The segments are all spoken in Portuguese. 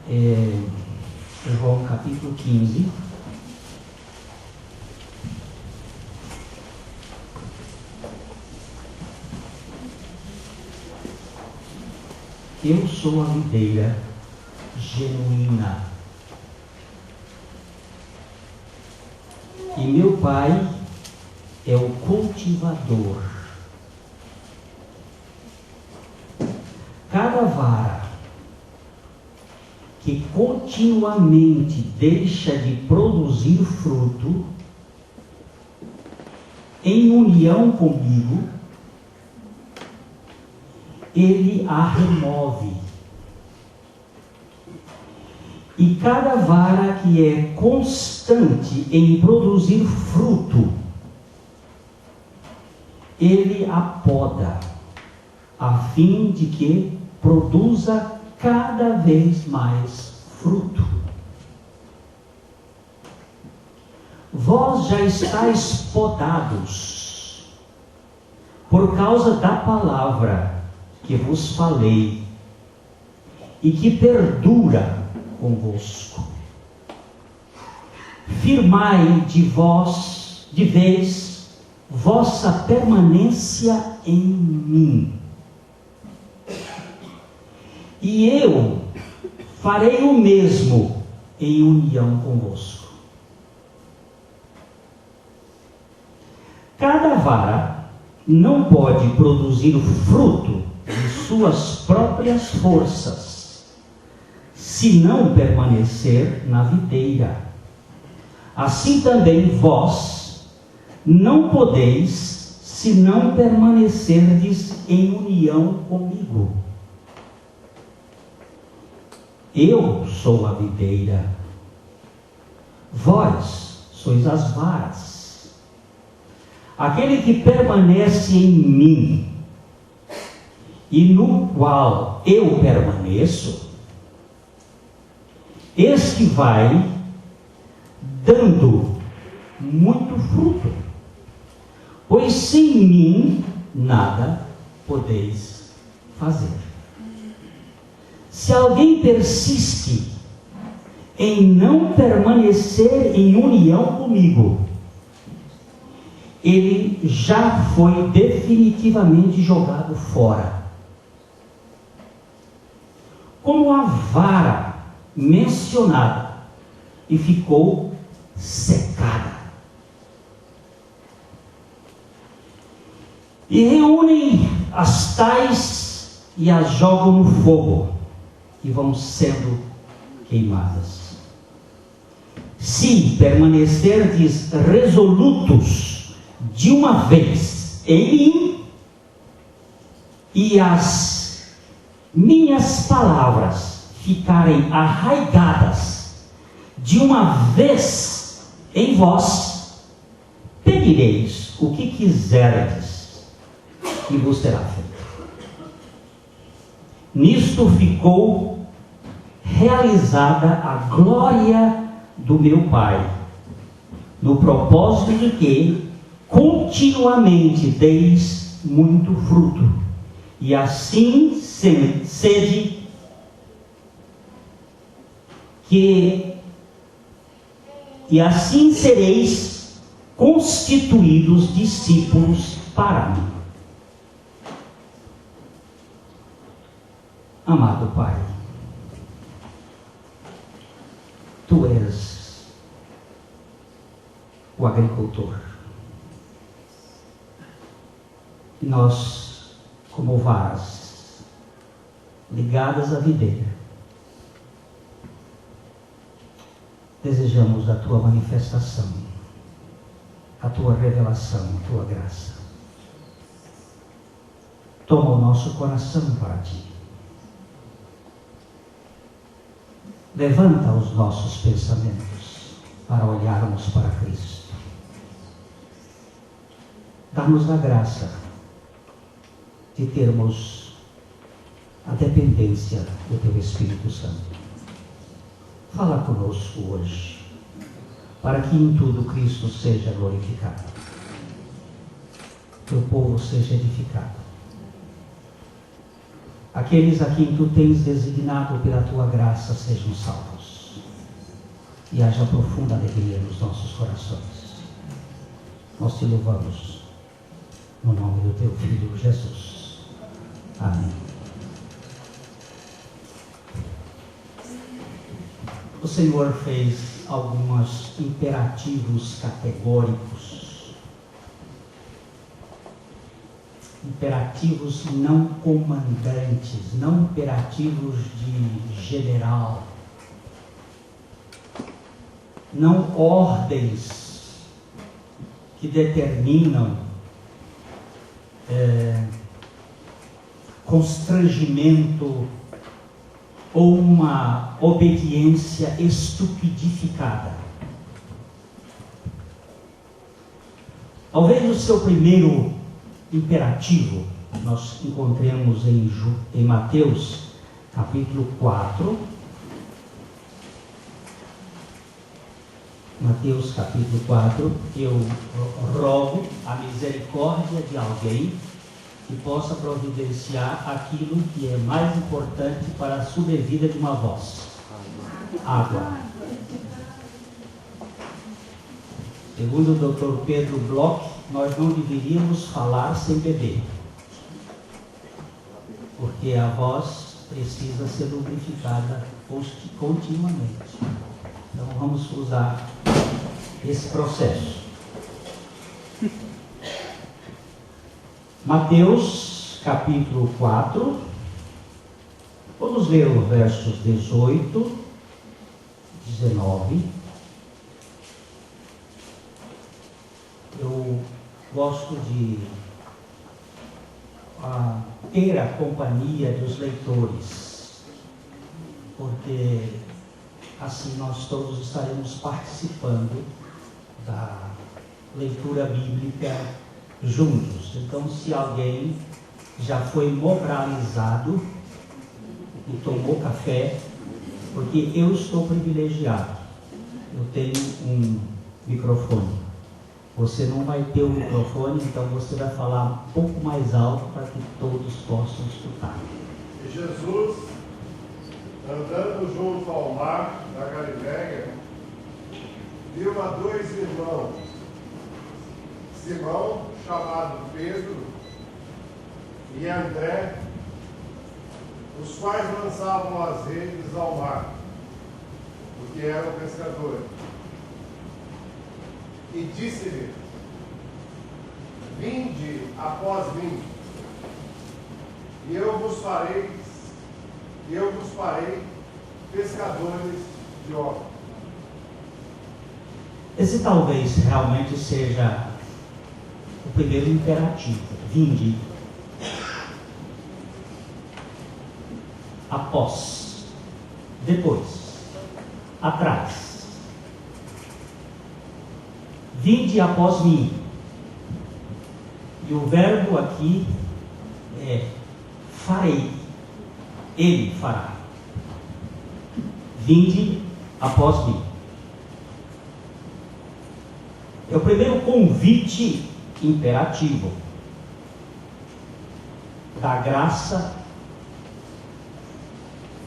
João capítulo 15. Eu sou a videira genuína e meu Pai é o cultivador. Cada vara que continuamente deixa de produzir fruto, em união comigo, Ele a remove. E cada vara que é constante em produzir fruto, Ele a poda, a fim de que produza cada vez mais fruto. Vós já estáis podados por causa da palavra que vos falei e que perdura convosco. Firmai de vez vossa permanência em mim, e eu farei o mesmo em união convosco. Cada vara não pode produzir o fruto de suas próprias forças, se não permanecer na videira. Assim também vós não podeis, se não permanecerdes em união comigo. Eu sou a videira, vós sois as varas. Aquele que permanece em mim e no qual eu permaneço, este vai dando muito fruto, pois sem mim nada podeis fazer. Se alguém persiste em não permanecer em união comigo, ele já foi definitivamente jogado fora. Como a vara mencionada e ficou secada. E reúnem as tais e as jogam no fogo, e vão sendo queimadas. Se permanecerdes resolutos de uma vez em mim, e as minhas palavras ficarem arraigadas de uma vez em vós, pedireis o que quiserdes e vos será feito. Nisto ficou realizada a glória do meu Pai, no propósito de que continuamente deis muito fruto, e assim sede e assim sereis constituídos discípulos para mim. Amado Pai, Tu és o agricultor. E nós, como varas ligadas à videira, desejamos a Tua manifestação, a Tua revelação, a Tua graça. Toma o nosso coração para Ti. Levanta os nossos pensamentos para olharmos para Cristo. Dá-nos a graça de termos a dependência do Teu Espírito Santo. Fala conosco hoje, para que em tudo Cristo seja glorificado, Teu povo seja edificado. aqueles a quem tu tens designado pela tua graça sejam salvos. E haja profunda alegria nos nossos corações. Nós te louvamos no nome do teu Filho Jesus. Amém. O Senhor fez alguns imperativos categóricos, imperativos não comandantes, não imperativos de general, não ordens que determinam constrangimento ou uma obediência estupidificada. Talvez o seu primeiro imperativo nós encontremos em Mateus capítulo 4. Mateus capítulo 4, eu rogo a misericórdia de alguém que possa providenciar aquilo que é mais importante para a sobrevida de uma voz: água. Segundo o Dr. Pedro Bloch, nós não deveríamos falar sem beber, porque a voz precisa ser lubrificada continuamente. Então vamos usar esse processo. Mateus capítulo 4, vamos ler os versos 18, 19. Eu gosto de ter a companhia dos leitores, porque assim nós todos estaremos participando da leitura bíblica juntos. Então, se alguém já foi moralizado e tomou café, porque eu estou privilegiado, eu tenho um microfone. Você não vai ter o microfone, então você vai falar um pouco mais alto para que todos possam escutar. E Jesus, andando junto ao mar da Galileia, viu a dois irmãos, Simão, chamado Pedro, e André, os quais lançavam as redes ao mar, porque eram pescadores. E disse-lhe: vinde após mim, e eu vos farei pescadores de homens. Esse talvez realmente seja o primeiro imperativo: vinde. Após, depois, atrás. Vinde após mim. E o verbo aqui é farei. Ele fará. Vinde após mim. É o primeiro convite imperativo da graça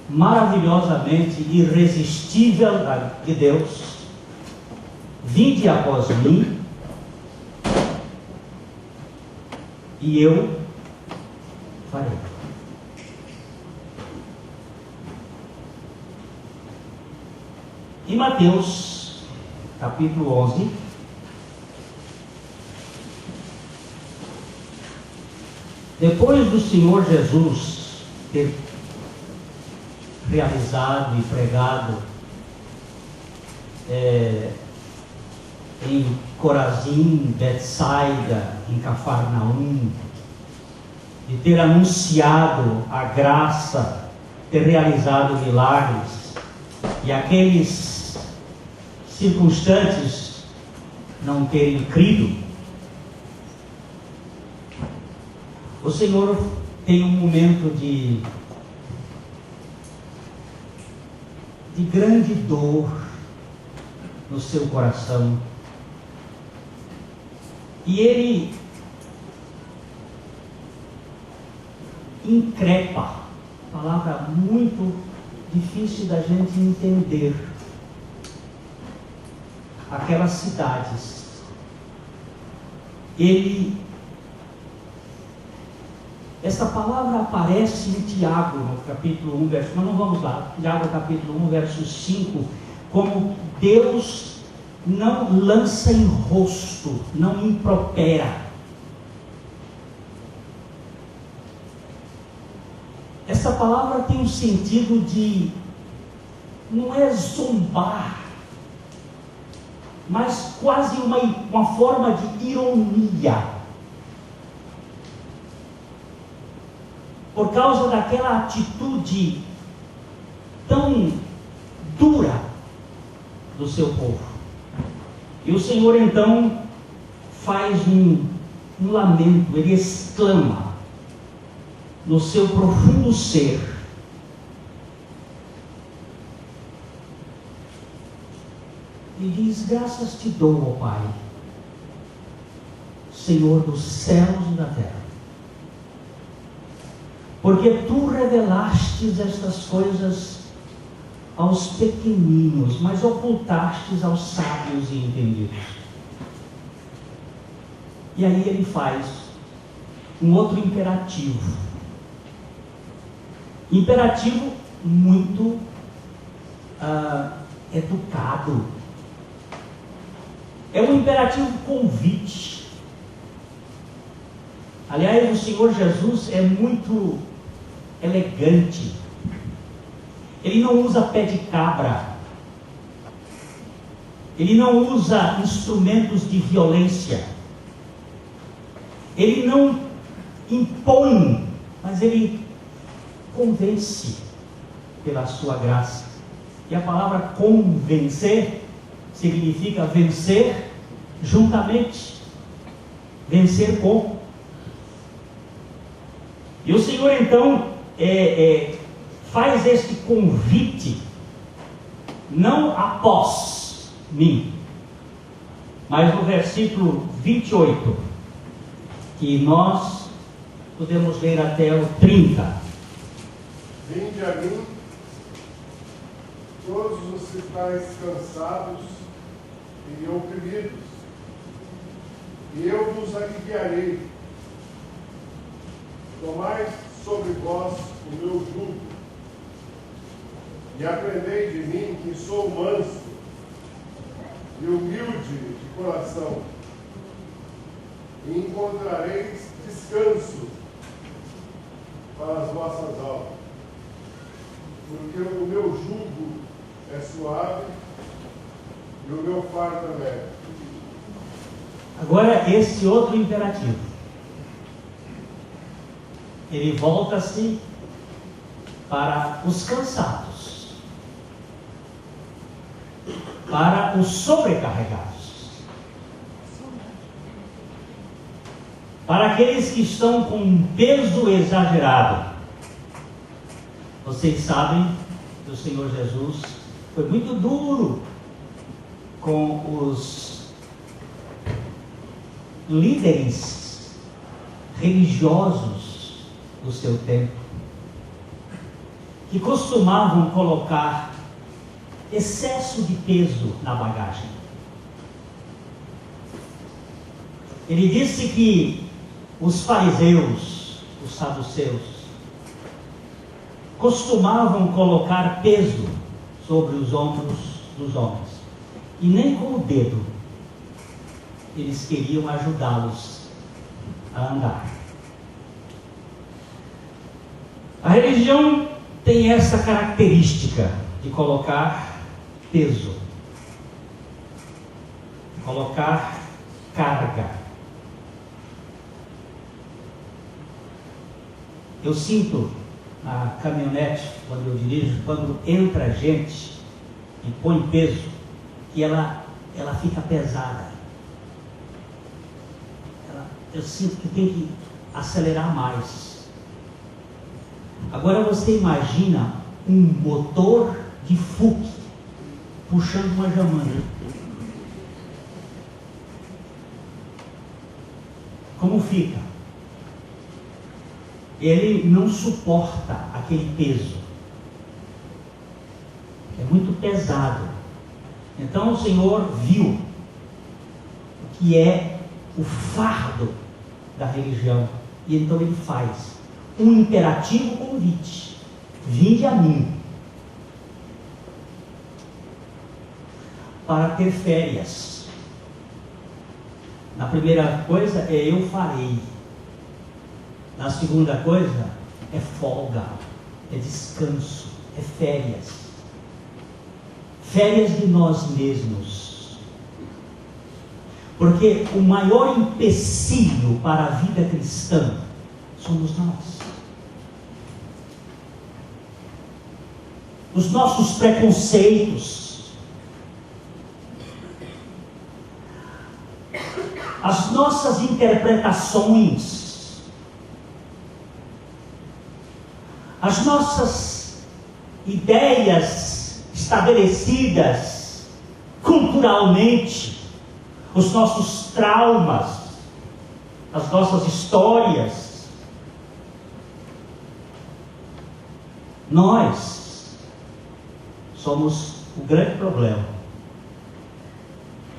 maravilhosamente irresistível de Deus. Vinde após mim e eu farei. Em Mateus capítulo 11, depois do Senhor Jesus ter realizado e pregado em Corazim, Betsaida, em Cafarnaum, de ter anunciado a graça, ter realizado milagres, e aqueles circunstantes não terem crido, o Senhor tem um momento de grande dor no seu coração, e ele increpa palavra muito difícil da gente entender. Aquelas cidades, essa palavra aparece em Tiago, no capítulo 1, verso, mas não vamos lá, Tiago capítulo 1, verso 5, como Deus não lança em rosto, não impropera. Essa palavra tem um sentido de, não é zombar, mas quase uma forma de ironia. Por causa daquela atitude tão dura do seu povo. E o Senhor então faz um lamento, ele exclama no seu profundo ser: e diz: graças te dou, ó Pai, Senhor dos céus e da terra, porque tu revelastes estas coisas aos pequeninos, mas ocultastes aos sábios e entendidos. E aí ele faz um outro imperativo muito educado. É um imperativo convite. Aliás, o Senhor Jesus é muito elegante. Ele não usa pé de cabra. Ele não usa instrumentos de violência. Ele não impõe, mas ele convence pela sua graça. E a palavra convencer significa vencer juntamente, vencer com. E o Senhor então faz este convite, não após mim, mas no versículo 28, que nós podemos ler até o 30. Vinde a mim, todos os que estáis cansados e oprimidos, e eu vos aliviarei. Tomai sobre vós o meu jugo, e aprendei de mim, que sou manso e humilde de coração, e encontrareis descanso para as vossas almas, porque o meu jugo é suave e o meu fardo é leve. Agora, esse outro imperativo, ele volta-se para os cansados, para os sobrecarregados, para aqueles que estão com um peso exagerado. Vocês sabem que o Senhor Jesus foi muito duro com os líderes religiosos do seu tempo, que costumavam colocar excesso de peso na bagagem. Ele disse que os fariseus, os saduceus, costumavam colocar peso sobre os ombros dos homens, e nem com o dedo eles queriam ajudá-los a andar. A religião tem essa característica de colocar peso, colocar carga. Eu sinto na caminhonete, quando eu dirijo, quando entra gente e põe peso, que ela fica pesada. Eu sinto que tem que acelerar mais. Agora você imagina um motor de Fuc puxando uma jamanta. Como fica? ele não suporta aquele peso. É muito pesado. Então o Senhor viu o que é o fardo da religião. E então ele faz um imperativo convite: vinde a mim, para ter férias. Na primeira coisa é eu farei. Na segunda coisa é folga, é descanso, é férias. Férias de nós mesmos. Porque o maior empecilho para a vida cristã somos nós. Os nossos preconceitos, as nossas interpretações, as nossas ideias estabelecidas culturalmente, os nossos traumas, as nossas histórias. Nós somos o grande problema.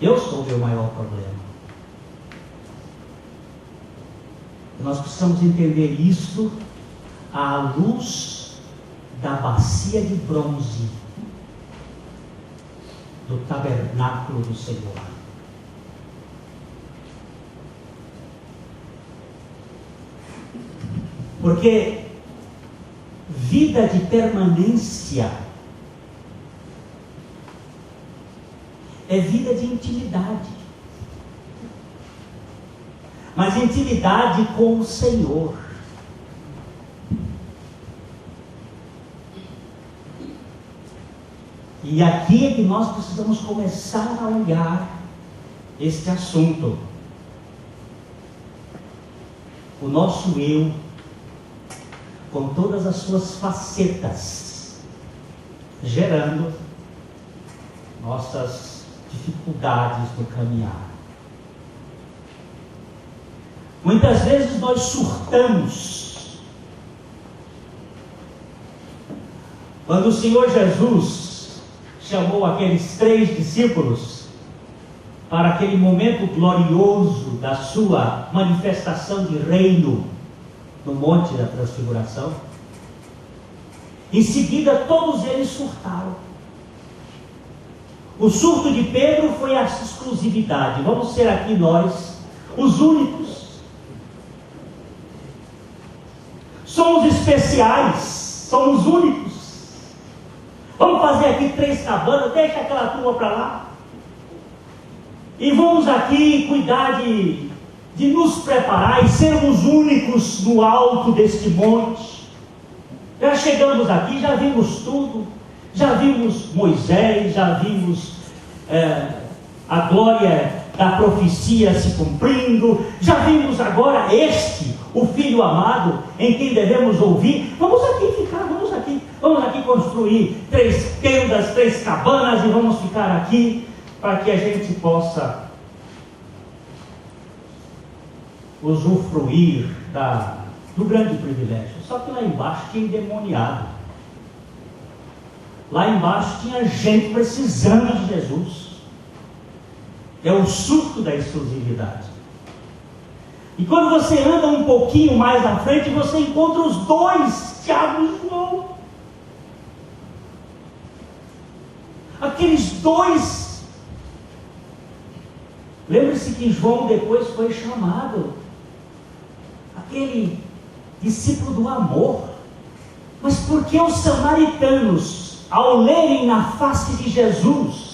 Eu sou o meu maior problema. Nós precisamos entender isso à luz da bacia de bronze do tabernáculo do Senhor. Porque vida de permanência é vida de intimidade. Mas intimidade com o Senhor. E aqui é que nós precisamos começar a olhar este assunto. O nosso eu, com todas as suas facetas, gerando nossas dificuldades no caminhar. Muitas vezes nós surtamos. Quando o Senhor Jesus chamou aqueles 3 discípulos para aquele momento glorioso da sua manifestação de reino no Monte da Transfiguração, em seguida todos eles surtaram. O surto de Pedro foi a exclusividade. Vamos ser aqui nós os únicos. Somos especiais, somos únicos. Vamos fazer aqui 3 cabanas, deixa aquela turma para lá. E vamos aqui cuidar de nos preparar e sermos únicos no alto deste monte. Já chegamos aqui, já vimos tudo. Já vimos Moisés, já vimos a glória da profecia se cumprindo. Já vimos agora o Filho amado, em quem devemos ouvir. Vamos aqui ficar, vamos aqui construir 3 tendas, 3 cabanas, e vamos ficar aqui para que a gente possa usufruir do grande privilégio. Só que lá embaixo tinha endemoniado. Lá embaixo tinha gente precisando de Jesus. É o surto da exclusividade. E quando você anda um pouquinho mais à frente, você encontra os 2, Tiago e João. Aqueles 2. Lembre-se que João depois foi chamado aquele discípulo do amor. Mas por que os samaritanos, ao lerem na face de Jesus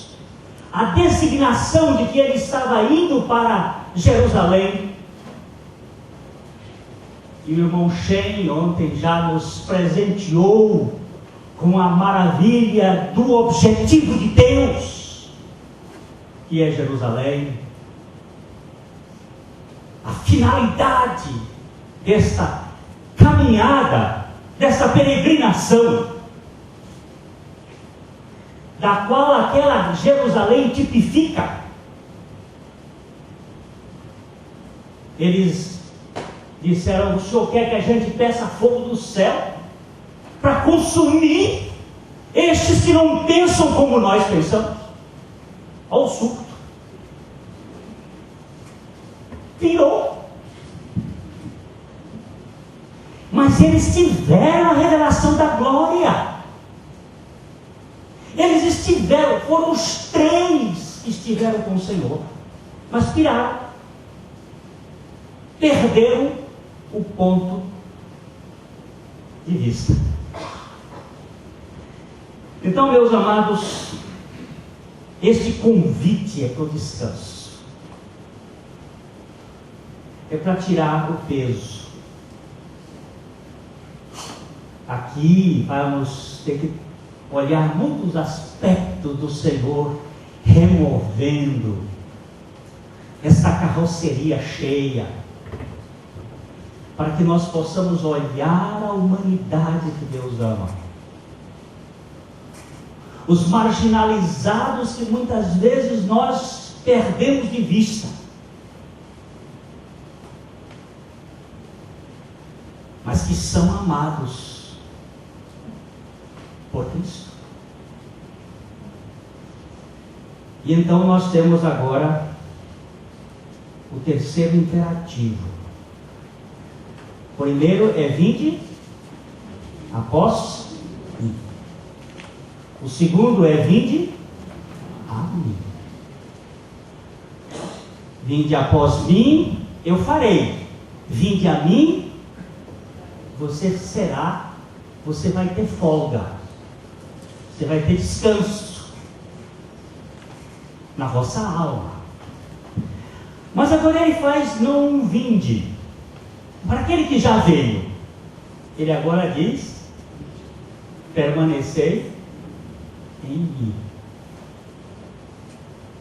a designação de que ele estava indo para Jerusalém, e o irmão Shen ontem já nos presenteou com a maravilha do objetivo de Deus, que é Jerusalém, a finalidade desta caminhada, desta peregrinação, da qual aquela Jerusalém tipifica. Eles disseram: o Senhor quer que a gente peça fogo do céu para consumir estes que não pensam como nós pensamos? Olha o surto. Pirou. Mas eles tiveram a revelação da glória. Eles estiveram, foram os 3 que estiveram com o Senhor, mas piraram. Perderam o ponto de vista. Então, meus amados, este convite é para o descanso. É para tirar o peso. Aqui vamos ter que olhar muitos aspectos do Senhor removendo essa carroceria cheia, para que nós possamos olhar a humanidade que Deus ama. Os marginalizados que muitas vezes nós perdemos de vista. Mas que são amados por Cristo. E então nós temos agora o terceiro imperativo. O primeiro é: vinde após mim. O segundo é: vinde a mim. Vinde após mim, eu farei. Vinde a mim, você vai ter folga. Você vai ter descanso na vossa alma. Mas agora ele faz não vinde. Para aquele que já veio, ele agora diz: permanecei em mim.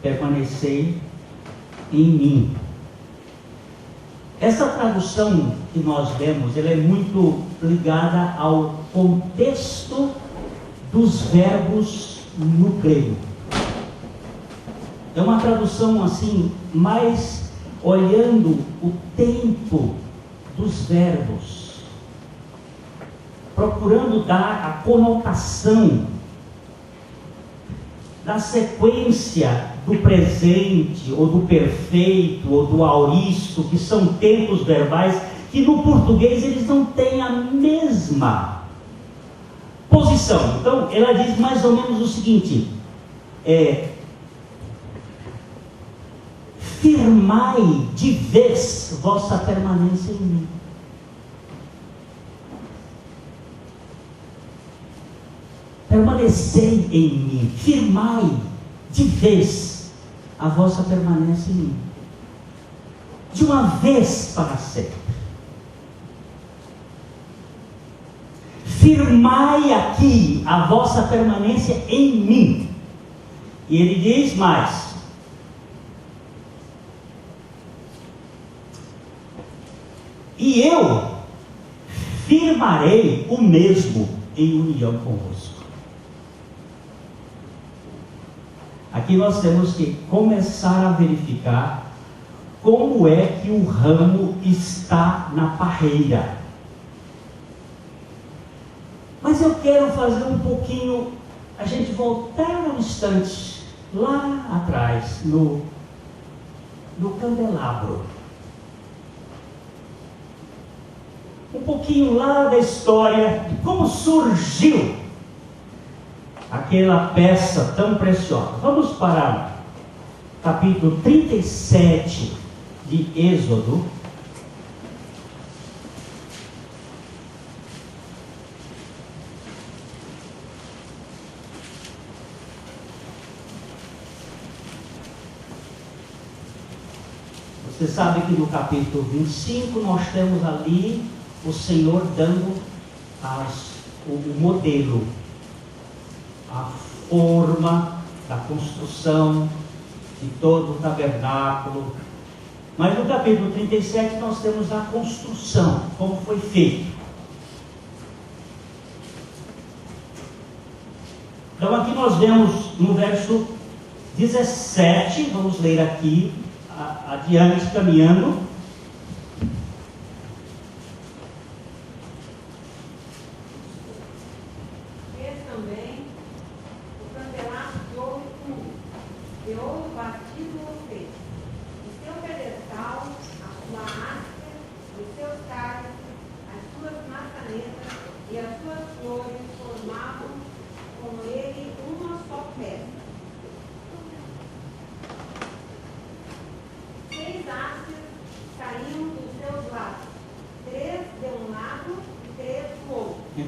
Permanecei em mim. Essa tradução que nós lemos, ela é muito ligada ao contexto dos verbos no grego. É uma tradução assim, mais olhando o tempo dos verbos, procurando dar a conotação da sequência do presente, ou do perfeito, ou do auristo, que são tempos verbais que no português eles não têm a mesma posição. Então ela diz mais ou menos o seguinte: firmai de vez vossa permanência em mim. Permanecei em mim, firmai de vez a vossa permanência em mim, de uma vez para sempre. Firmai aqui a vossa permanência em mim. E ele diz mais: e eu firmarei o mesmo em união convosco. Aqui nós temos que começar a verificar como é que o ramo está na parreira. Mas eu quero fazer um pouquinho, a gente voltar um instante lá atrás, no candelabro. Um pouquinho lá da história, de como surgiu aquela peça tão preciosa. Vamos para capítulo 37 de Êxodo. Você sabe que no capítulo 25 nós temos ali o Senhor dando o modelo, a forma da construção de todo o tabernáculo. Mas no capítulo 37 nós temos a construção, como foi feito. Então aqui nós vemos no verso 17, vamos ler aqui, adiante, caminhando.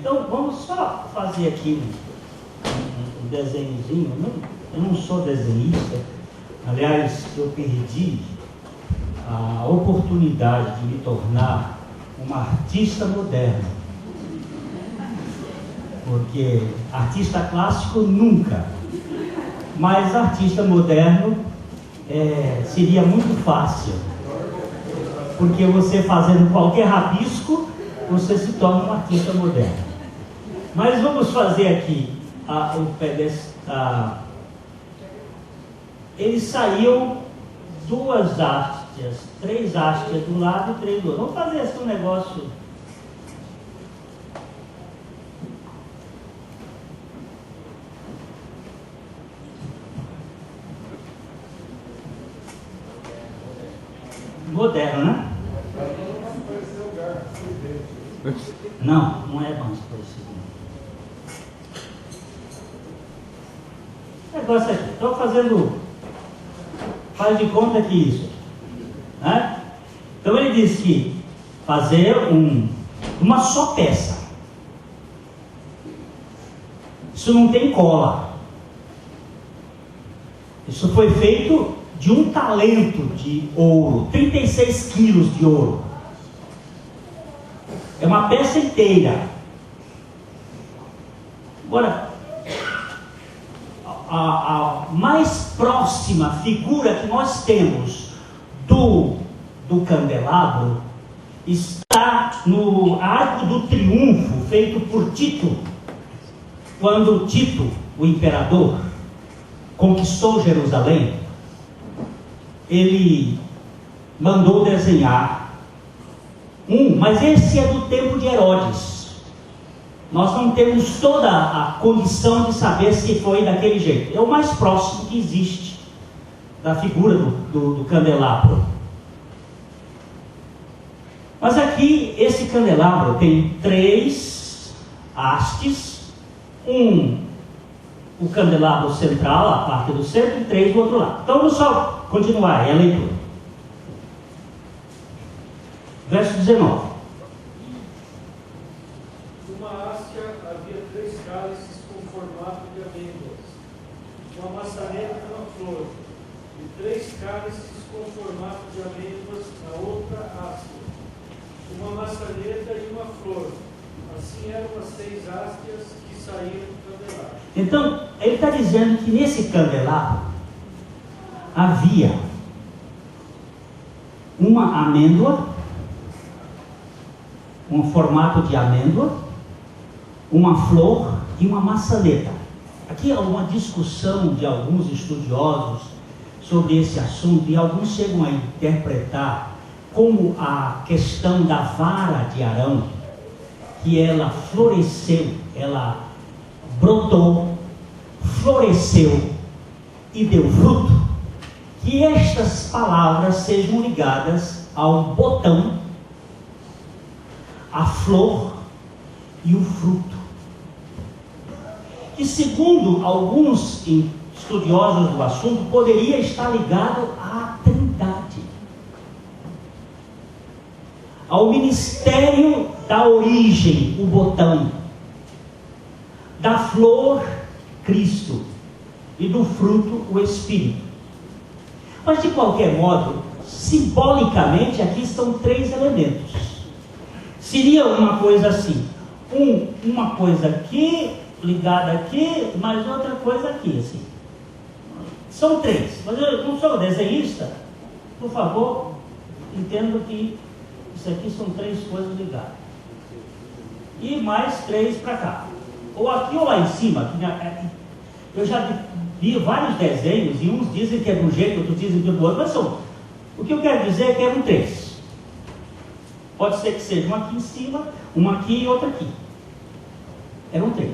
Então, vamos só fazer aqui um desenhozinho. Eu não sou desenhista. Aliás, eu perdi a oportunidade de me tornar um artista moderno. Porque artista clássico nunca. Mas artista moderno seria muito fácil. Porque você fazendo qualquer rabisco, você se torna um artista moderno. Mas vamos fazer aqui o pedestal. Eles saíam 2 hastes, 3 hastes do lado e 3 do outro. Vamos fazer assim um negócio. Moderno, né? Não, não é mais parecido. Negócio aqui, estou fazendo, faz de conta que isso, né? Então ele disse que fazer uma só peça. Isso não tem cola. Isso foi feito de 1 talento de ouro, 36 quilos de ouro. É uma peça inteira. Agora, a mais próxima figura que nós temos do candelabro está no Arco do Triunfo, feito por Tito. Quando Tito, o imperador, conquistou Jerusalém, ele mandou desenhar mas esse é do tempo de Herodes. Nós não temos toda a condição de saber se foi daquele jeito. É o mais próximo que existe da figura do candelabro. Mas aqui, esse candelabro tem 3 hastes. O candelabro central, a parte do centro, e 3 do outro lado. Então vamos só continuar, é a leitura. Verso 19. Numa haste havia 3 cálices com formato de amêndoas, uma maçaneta e uma flor, e 3 cálices com formato de amêndoas na outra haste, uma maçaneta e uma flor. Assim eram as 6 hastes que saíram do candelabro. Então, ele está dizendo que nesse candelabro havia uma amêndoa, um formato de amêndoa, uma flor e uma maçaneta. Aqui há uma discussão de alguns estudiosos sobre esse assunto, e alguns chegam a interpretar como a questão da vara de Arão, que ela floresceu, ela brotou, floresceu e deu fruto, que estas palavras sejam ligadas ao botão, a flor e o fruto. Que, segundo alguns estudiosos do assunto, poderia estar ligado à Trindade, ao ministério da origem, o botão, da flor, Cristo, e do fruto, o Espírito. Mas, de qualquer modo, simbolicamente, aqui estão 3 elementos. Seria uma coisa assim, uma coisa aqui, ligada aqui, mais outra coisa aqui, assim. São 3, mas eu não sou desenhista, por favor, entendo que isso aqui são 3 coisas ligadas. E mais 3 para cá. Ou aqui ou lá em cima. Eu já vi vários desenhos, e uns dizem que é de um jeito, outros dizem que é do outro, mas o que eu quero dizer é que eram 3. Pode ser que seja uma aqui em cima, uma aqui e outra aqui. Eram 3.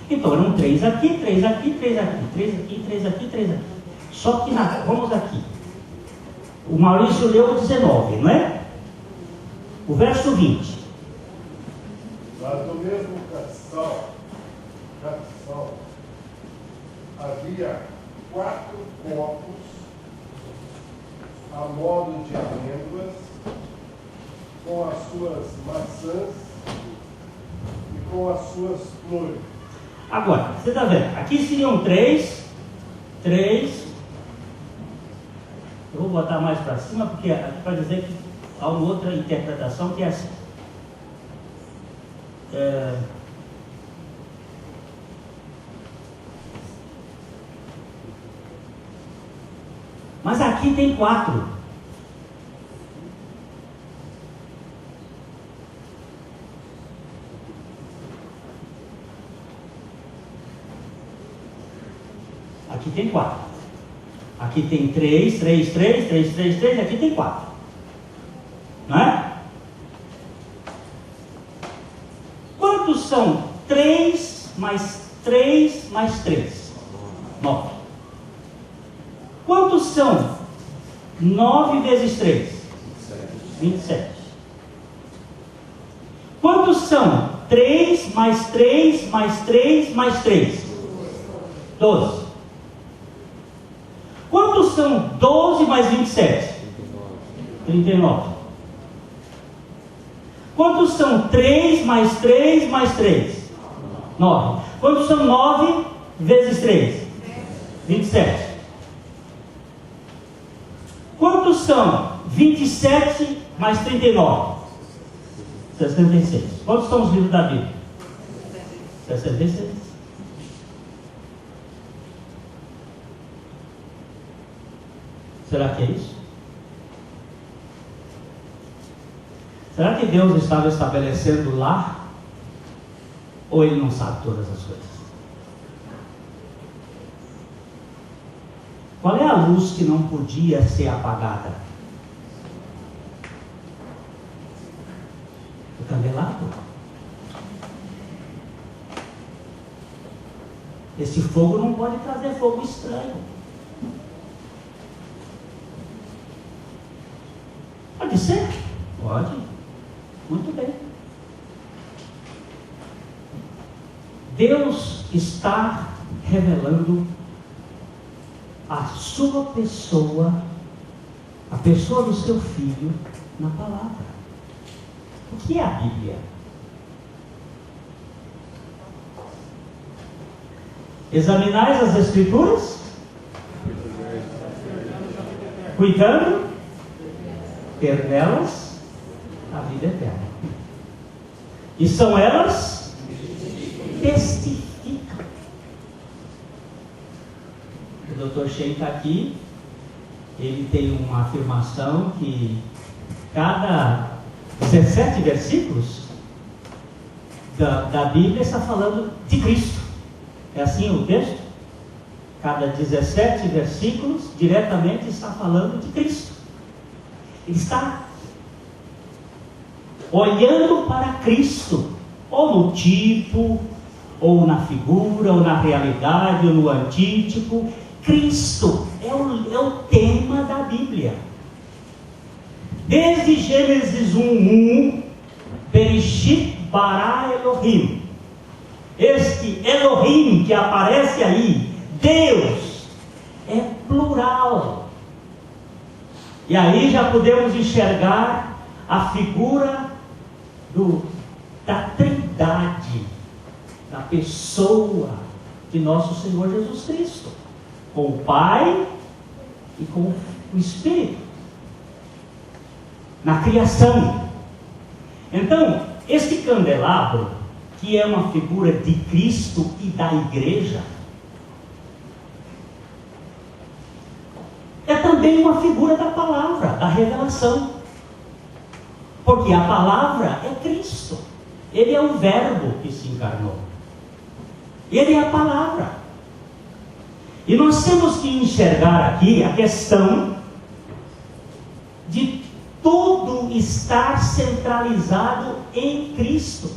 Então, eram 3 aqui, 3 aqui, 3 aqui, 3 aqui, 3 aqui, 3 aqui. Só que, vamos aqui. O Maurício leu o 19, não é? O verso 20. Mas no mesmo castiçal, havia 4 copos a modo de amêndoas, com as suas maçãs e com as suas flores. Agora, você está vendo? Aqui seriam três. Eu vou botar mais para cima, porque para dizer que há uma outra interpretação que é assim. Mas aqui tem 4. Aqui tem 4. Aqui tem 3, 3, 3, 3, 3, 3, aqui tem 4. Não é? Quantos são 3 mais 3 mais 3? 9. Quantos são 9 vezes 3? 27. Quantos são 3 mais 3 mais 3 mais 3? 12. Quantos são 12 mais 27? 39. Quantos são 3 mais 3 mais 3? 9. Quantos são 9 vezes 3? 27. Quantos são 27 mais 39? 66. Quantos são os livros da Bíblia? 66. Será que é isso? Será que Deus estava estabelecendo lá? Ou Ele não sabe todas as coisas? Qual é a luz que não podia ser apagada? O candelabro. Esse fogo não pode trazer fogo estranho. Pode ser? Pode. Muito bem. Deus está revelando a sua pessoa, a pessoa do seu filho, na palavra. O que é a Bíblia? Examinais as Escrituras, cuidando, ter nelas a vida eterna. E são elas testificam. O Dr. Shein está aqui, ele tem uma afirmação que cada 17 versículos da Bíblia está falando de Cristo. É assim o texto? Cada 17 versículos diretamente está falando de Cristo. Ele está olhando para Cristo, ou no tipo, ou na figura, ou na realidade, ou no antítipo. Cristo é o tema da Bíblia. Desde Gênesis 1:1, Bereshit bara Elohim. Este Elohim que aparece aí, Deus, é plural. E aí já podemos enxergar a figura da Trindade, da pessoa de nosso Senhor Jesus Cristo, com o Pai e com o Espírito, na criação. Então, este candelabro, que é uma figura de Cristo e da igreja, é também uma figura da palavra, da revelação. Porque a palavra é Cristo. Ele é o Verbo que se encarnou. Ele é a palavra. E nós temos que enxergar aqui a questão de tudo estar centralizado em Cristo.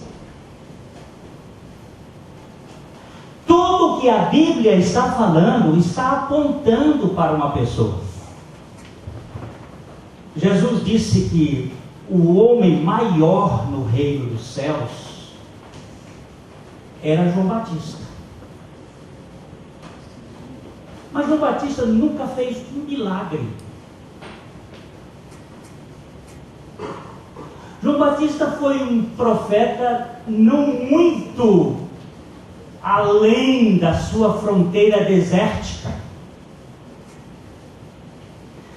Tudo que a Bíblia está falando está apontando para uma pessoa. Jesus disse que o homem maior no reino dos céus era João Batista. Mas João Batista nunca fez um milagre. João Batista foi um profeta não muito além da sua fronteira desértica.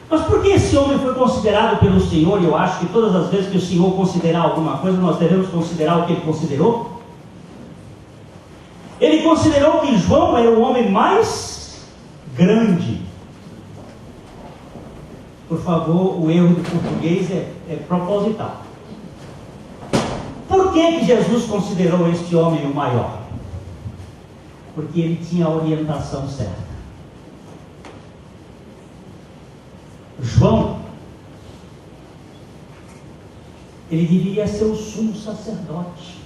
Mas por que esse homem foi considerado pelo Senhor? E eu acho que todas as vezes que o Senhor considerar alguma coisa, nós devemos considerar o que Ele considerou. Ele considerou que João era o homem mais grande. Por favor, o erro do português é proposital. Por que Jesus considerou este homem o maior? Porque ele tinha a orientação certa. João, ele deveria ser o sumo sacerdote.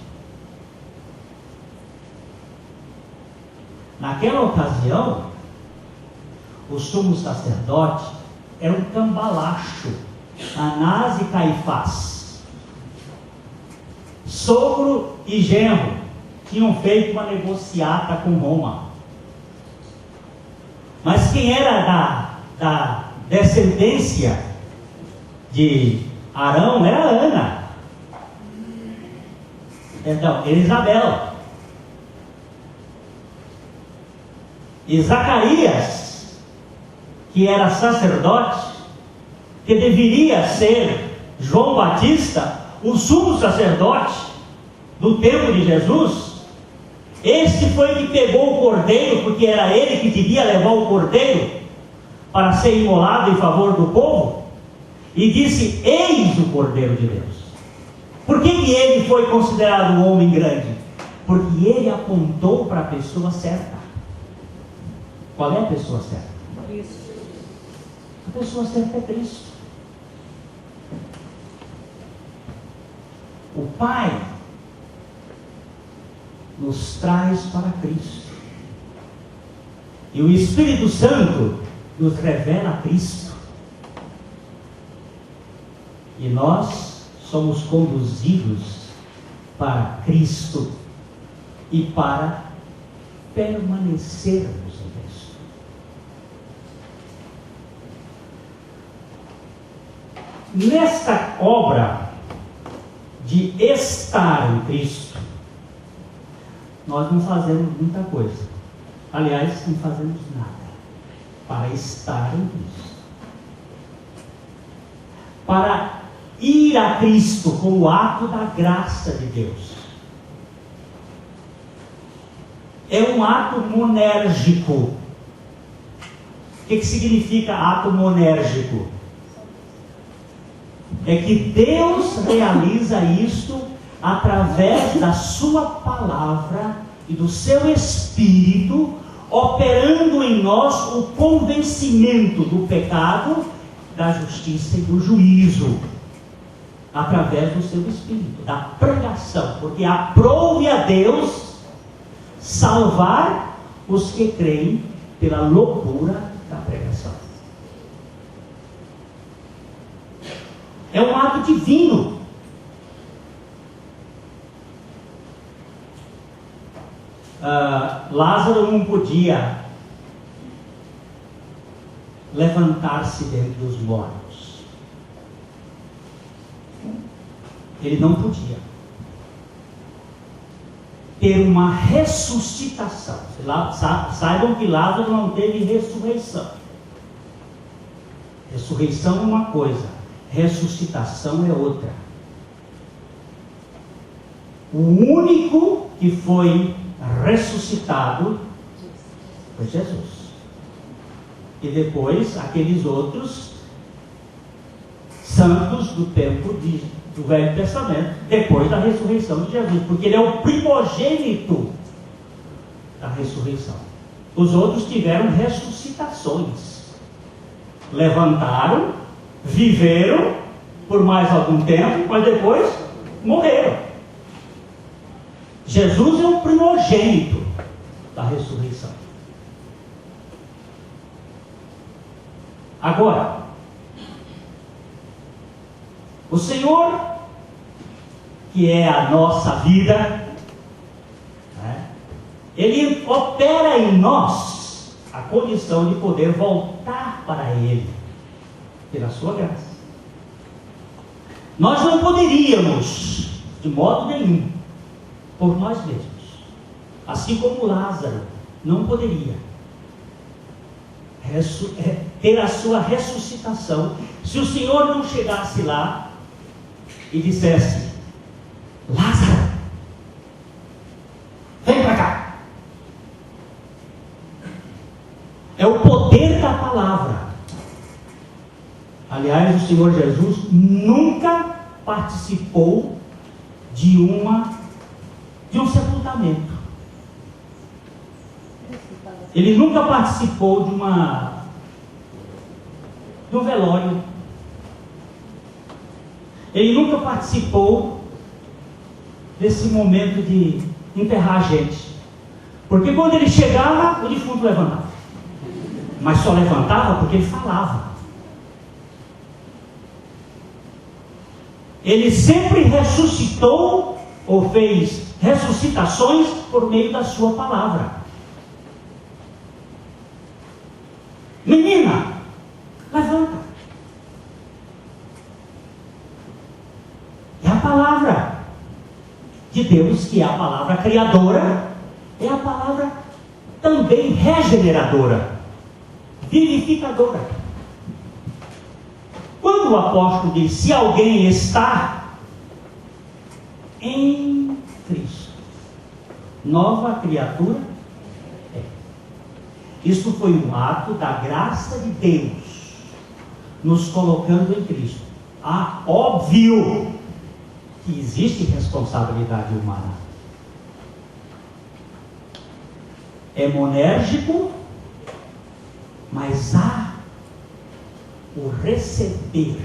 Naquela ocasião, o sumo sacerdote era um cambalacho, Anás e Caifás. Sogro e genro tinham feito uma negociata com Roma. Mas quem era da descendência de Arão era Ana. Então, era Isabel. E Zacarias, que era sacerdote, que deveria ser João Batista, o sumo sacerdote do tempo de Jesus, este foi que pegou o cordeiro, porque era ele que devia levar o cordeiro para ser imolado em favor do povo, e disse: eis o Cordeiro de Deus. Por que ele foi considerado um homem grande? Porque ele apontou para a pessoa certa. Qual é a pessoa certa? Cristo. A pessoa certa é Cristo. O Pai nos traz para Cristo, e o Espírito Santo nos revela Cristo, e nós somos conduzidos para Cristo e para permanecermos em Cristo. Nesta obra de estar em Cristo, nós não fazemos muita coisa. Aliás, não fazemos nada para estar em Cristo. Para ir a Cristo com o ato da graça de Deus. É um ato monérgico. O que significa ato monérgico? É que Deus realiza isto através da sua palavra e do seu Espírito, operando em nós o convencimento do pecado, da justiça e do juízo, através do seu Espírito, da pregação, porque aprove a Deus salvar os que creem pela loucura da pregação. É um ato divino. Lázaro não podia levantar-se dentre os mortos. Ele não podia ter uma ressuscitação. Saibam que Lázaro não teve ressurreição. Ressurreição é uma coisa, ressuscitação é outra. O único que foi ressuscitado foi Jesus. E depois aqueles outros santos do tempo do Velho Testamento, depois da ressurreição de Jesus, porque ele é o primogênito da ressurreição. Os outros tiveram ressuscitações, levantaram, viveram por mais algum tempo, mas depois morreram. Jesus é o primogênito da ressurreição. Agora, o Senhor, que é a nossa vida, né, Ele opera em nós a condição de poder voltar para Ele, pela sua graça. Nós não poderíamos, de modo nenhum, por nós mesmos, assim como Lázaro não poderia ter a sua ressuscitação, se o Senhor não chegasse lá e dissesse: Lázaro, vem para cá. É o poder da palavra. Aliás, o Senhor Jesus nunca participou de um sepultamento. Ele nunca participou de um velório. Ele nunca participou desse momento de enterrar a gente. Porque quando ele chegava, o defunto levantava. Mas só levantava porque ele falava. Ele sempre ressuscitou ou fez ressuscitações por meio da sua palavra. Menina, levanta. É a palavra de Deus, que é a palavra criadora, é a palavra também regeneradora, vivificadora. Quando o apóstolo diz: se alguém está em Cristo, nova criatura é. Isso foi um ato da graça de Deus, nos colocando em Cristo. Óbvio que existe responsabilidade humana. É monérgico, mas há o receber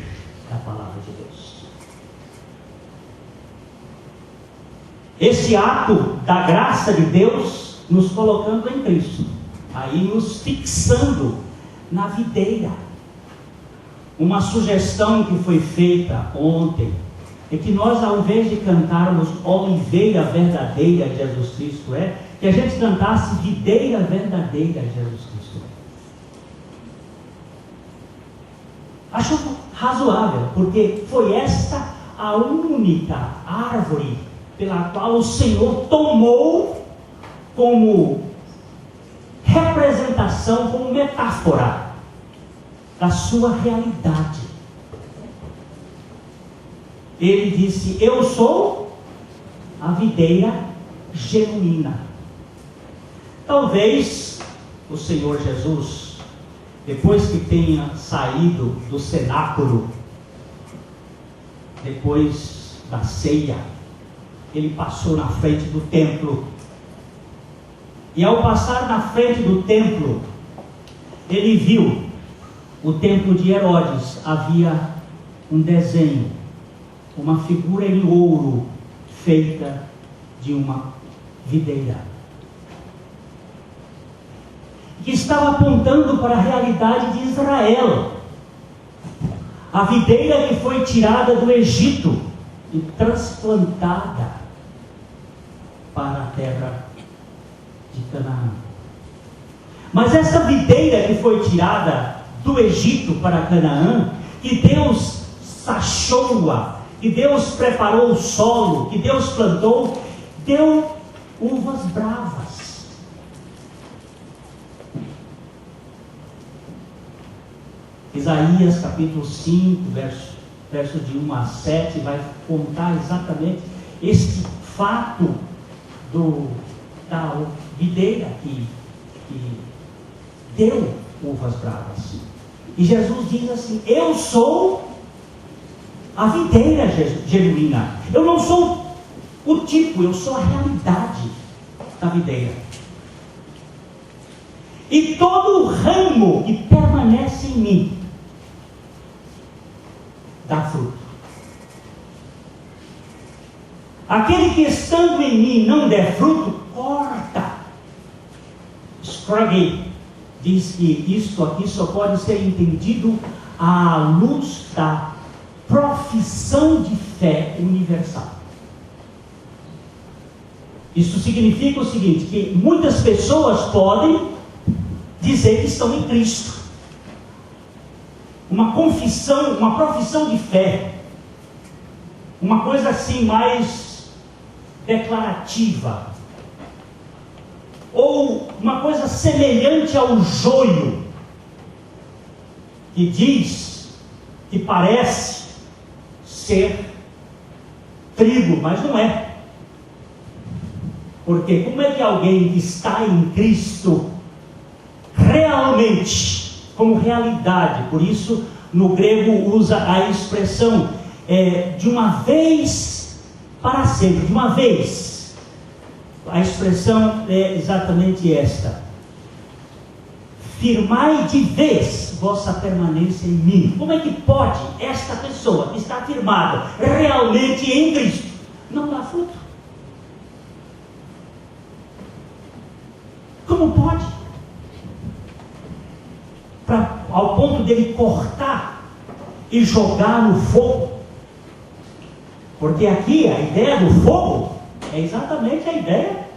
da palavra de Deus. Esse ato da graça de Deus nos colocando em Cristo, aí nos fixando na videira. Uma sugestão que foi feita ontem é que nós, ao invés de cantarmos Oliveira Verdadeira Jesus Cristo é, que a gente cantasse Videira Verdadeira Jesus Cristo é. Acho razoável, porque foi esta a única árvore pela qual o Senhor tomou como representação, como metáfora da sua realidade. Ele disse: eu sou a videira genuína. Talvez o Senhor Jesus, depois que tenha saído do cenáculo, depois da ceia, ele passou na frente do templo. E ao passar na frente do templo, ele viu o templo de Herodes. Havia um desenho, uma figura em ouro feita de uma videira, que estava apontando para a realidade de Israel. A videira que foi tirada do Egito e transplantada para a terra de Canaã. Mas essa videira que foi tirada do Egito para Canaã, que Deus sachou-a, que Deus preparou o solo, que Deus plantou, deu uvas bravas. Isaías capítulo 5, verso de 1 a 7, vai contar exatamente este fato da videira que deu uvas bravas. E Jesus diz assim: eu sou a videira genuína. Eu não sou o tipo, eu sou a realidade da videira. E todo ramo que permanece em mim dá fruto. Aquele que estando em mim não der fruto, corta. Scroggie diz que isso aqui só pode ser entendido à luz da profissão de fé universal. Isso significa o seguinte, que muitas pessoas podem dizer que estão em Cristo. Uma confissão, uma profissão de fé. uma coisa assim mais declarativa, ou uma coisa semelhante ao joio, que diz que parece ser trigo, mas não é. Porque como é que alguém que está em Cristo realmente, como realidade, por isso no grego usa a expressão de uma vez para sempre, de uma vez. A expressão é exatamente esta: firmai de vez vossa permanência em mim. Como é que pode esta pessoa que está firmada realmente em Cristo não dar fruto? Como pode? Ao ponto dele cortar e jogar no fogo. Porque aqui a ideia do fogo é exatamente a ideia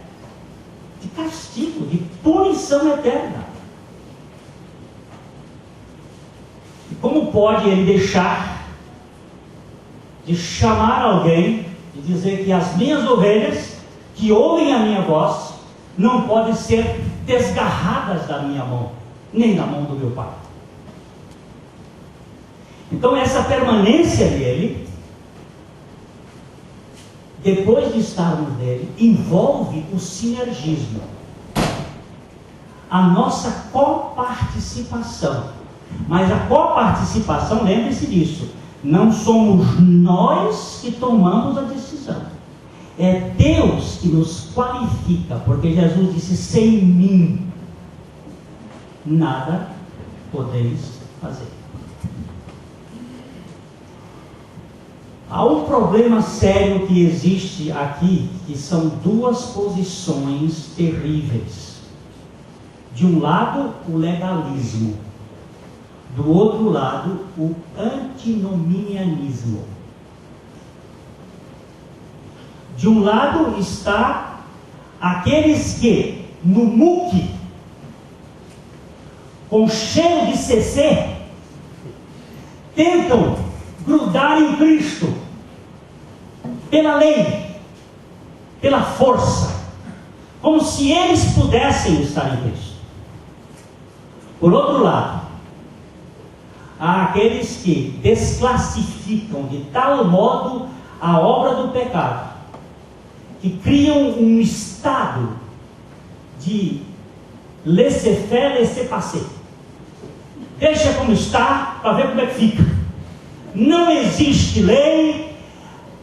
de castigo, de punição eterna. E como pode ele deixar de chamar alguém, de dizer que as minhas ovelhas, que ouvem a minha voz, não podem ser desgarradas da minha mão, nem da mão do meu Pai? Então essa permanência nele, depois de estarmos nele, envolve o sinergismo, a nossa coparticipação. Mas a coparticipação, lembre-se disso, não somos nós que tomamos a decisão, é Deus que nos qualifica, porque Jesus disse: sem mim nada podeis fazer. Há um problema sério que existe aqui, que são duas posições terríveis. De um lado, o legalismo. Do outro lado, o antinomianismo. De um lado está aqueles que, no muque, com cheiro de CC, tentam grudar em Cristo, pela lei, pela força, como se eles pudessem estar em Cristo. Por outro lado, há aqueles que desclassificam de tal modo a obra do pecado, que criam um estado de laissez-faire, laissez-passer. Deixa como está, para ver como é que fica. Não existe lei,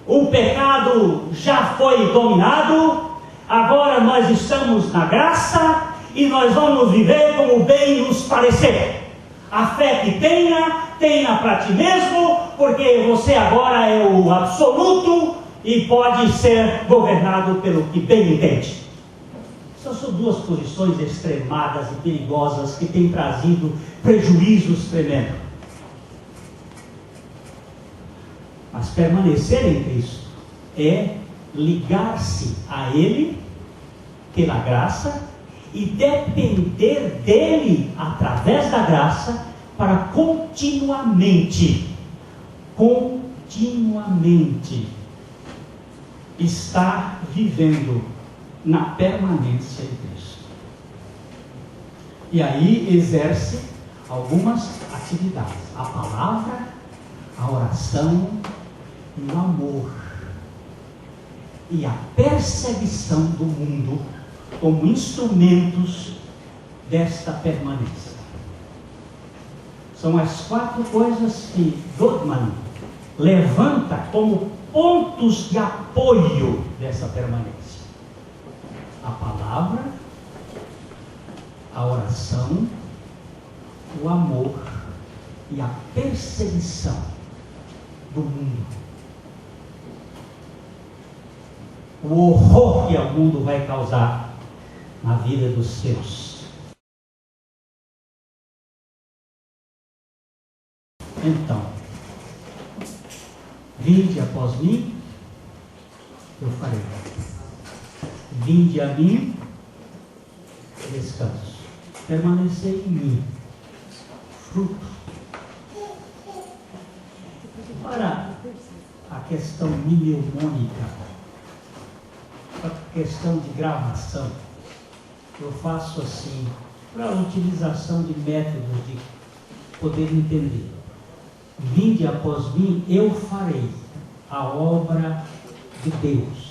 o pecado já foi dominado, agora nós estamos na graça e nós vamos viver como bem nos parecer. A fé que tenha para ti mesmo, porque você agora é o absoluto e pode ser governado pelo que bem entende. Essas são duas posições extremadas e perigosas que têm trazido prejuízos tremendos. Mas permanecer em Cristo é ligar-se a Ele pela graça e depender dele através da graça para continuamente estar vivendo na permanência em Cristo. E aí exerce algumas atividades: a palavra, a oração e o amor, e a perseguição do mundo como instrumentos desta permanência. São as 4 coisas que Dodman levanta como pontos de apoio dessa permanência: a palavra, a oração, o amor e a perseguição do mundo. O horror que o mundo vai causar na vida dos seus. Então, vinde após mim, eu farei. Vinde a mim, descanso. Permanecer em mim, fruto. Ora, aqui questão mnemônica, para questão de gravação, eu faço assim, para a utilização de métodos de poder entender. Vinde após mim, eu farei a obra de Deus.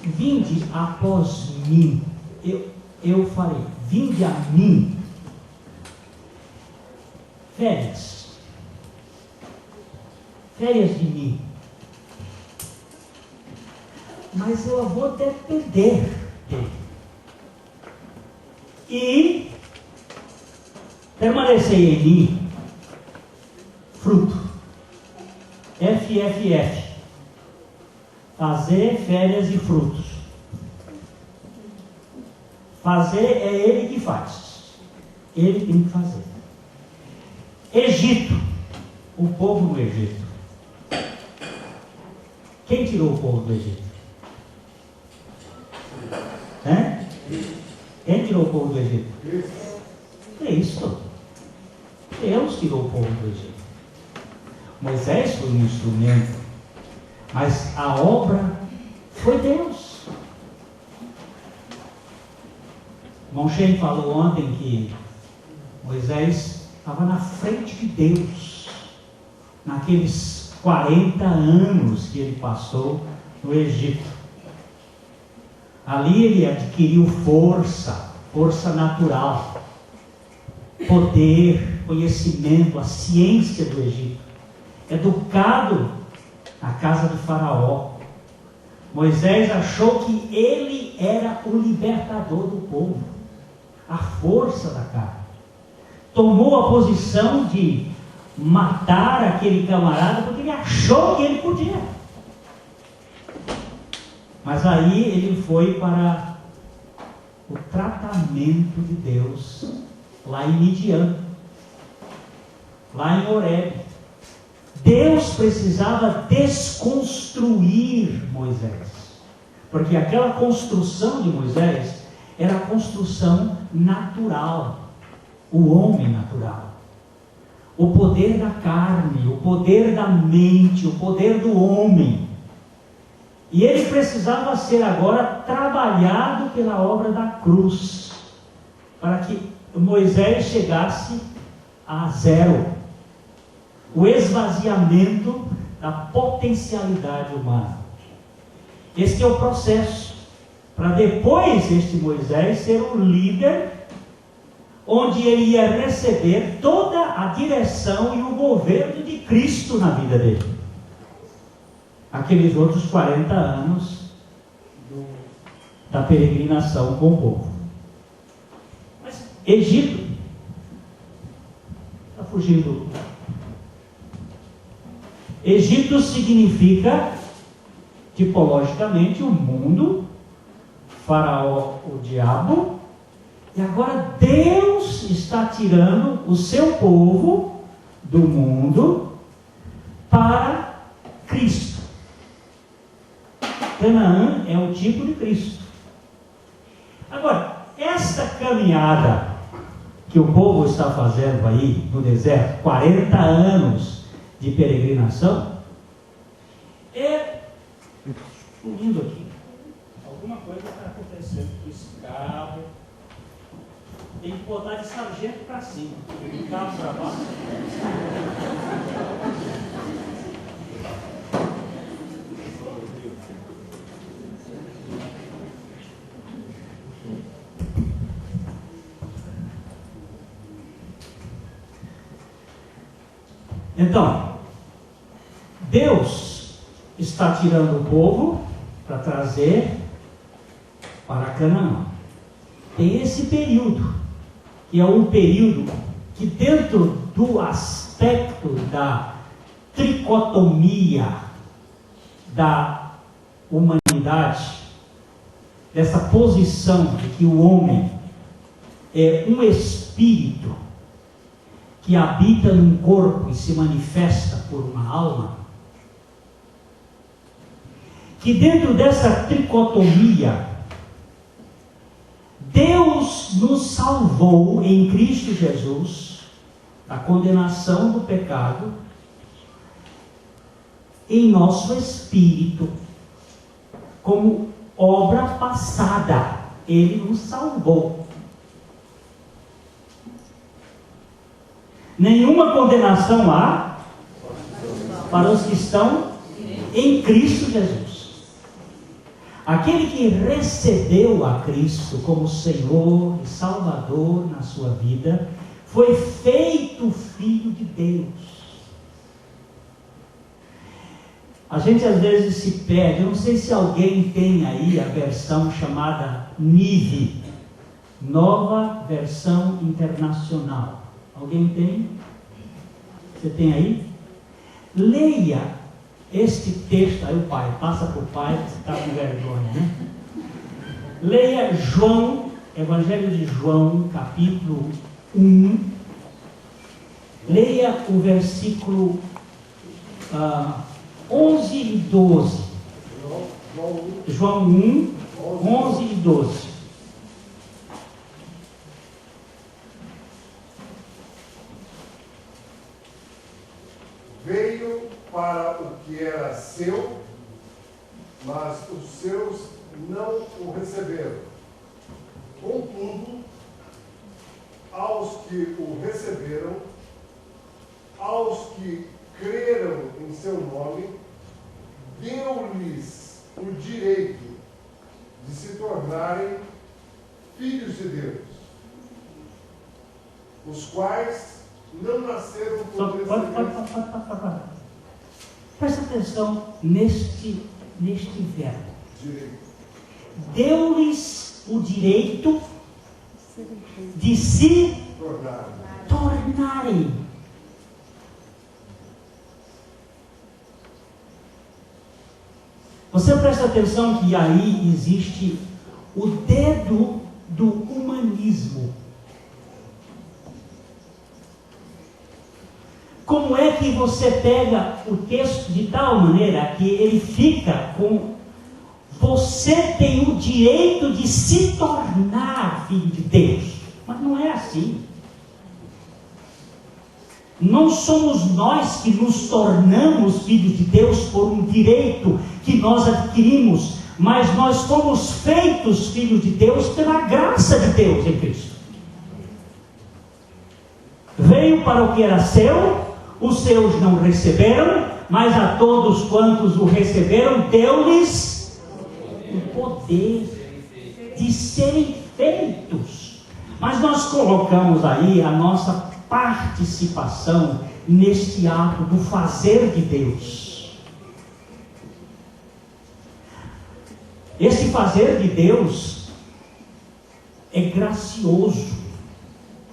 Vinde após mim, eu farei. Vinde a mim. Férias de mim. Mas eu vou depender dele. E permanecer em mim, fruto. FFF. Fazer férias e frutos. Fazer é ele que faz. Ele tem que fazer. Egito. O povo do Egito. Quem tirou o povo do Egito? Quem tirou o povo do Egito? Cristo. Deus tirou o povo do Egito. Moisés foi um instrumento, mas a obra foi Deus. Monchen falou ontem que Moisés estava na frente de Deus, naqueles 40 anos que ele passou no Egito. Ali ele adquiriu força natural, poder, conhecimento, a ciência do Egito. Educado na casa de Faraó. Moisés achou que ele era o libertador do povo, a força da carne. Tomou a posição de matar aquele camarada porque ele achou que ele podia. Mas aí ele foi para o tratamento de Deus lá em Midian, lá em Horebe. Deus precisava desconstruir Moisés, porque aquela construção de Moisés era a construção natural, o homem natural, o poder da carne, o poder da mente, o poder do homem. E ele precisava ser agora trabalhado pela obra da cruz, para que Moisés chegasse a zero, o esvaziamento da potencialidade humana. Este é o processo, para depois este Moisés ser o líder, onde ele ia receber toda a direção e o governo de Cristo na vida dele. Aqueles outros 40 anos da peregrinação com o povo. Mas Egito está fugindo. Egito significa, tipologicamente, o mundo, Faraó, o diabo, e agora Deus está tirando o seu povo do mundo para Cristo. Canaã é o tipo de Cristo. Agora, esta caminhada que o povo está fazendo aí no deserto, 40 anos de peregrinação, é subindo aqui. Alguma coisa está acontecendo com esse cabo. Tem que botar de sargento para cima, de cabo para baixo. Então, Deus está tirando o povo para trazer para Canaã. Tem esse período, que é um período que, dentro do aspecto da tricotomia da humanidade, dessa posição de que o homem é um espírito que habita num corpo e se manifesta por uma alma, que dentro dessa tricotomia, Deus nos salvou em Cristo Jesus da condenação do pecado em nosso espírito, como obra passada. Ele nos salvou. Nenhuma condenação há para os que estão em Cristo Jesus. Aquele que recebeu a Cristo como Senhor e Salvador na sua vida, foi feito filho de Deus. A gente às vezes se perde, eu não sei se alguém tem aí a versão chamada NIV, Nova Versão Internacional. Alguém tem? Você tem aí? Leia este texto, aí o pai, passa para o pai, que você está com vergonha, né? Leia João, Evangelho de João, capítulo 1. Leia o versículo 11 e 12. João 1, 11 e 12. Veio para o que era seu, mas os seus não o receberam. Contudo, aos que o receberam, aos que creram em seu nome, deu-lhes o direito de se tornarem filhos de Deus, os quais não nasceram por descendência. Presta atenção neste verbo. Direito. Deu-lhes o direito de se tornarem. Você presta atenção que aí existe o dedo do humanismo. Como é que você pega o texto de tal maneira que ele fica com: você tem o direito de se tornar filho de Deus? Mas não é assim. Não somos nós que nos tornamos filhos de Deus por um direito que nós adquirimos, mas nós fomos feitos filhos de Deus pela graça de Deus em Cristo. Veio para o que era seu, os seus não receberam, mas a todos quantos o receberam, deu-lhes o poder de serem feitos. Mas nós colocamos aí a nossa participação neste ato do fazer de Deus. Esse fazer de Deus é gracioso.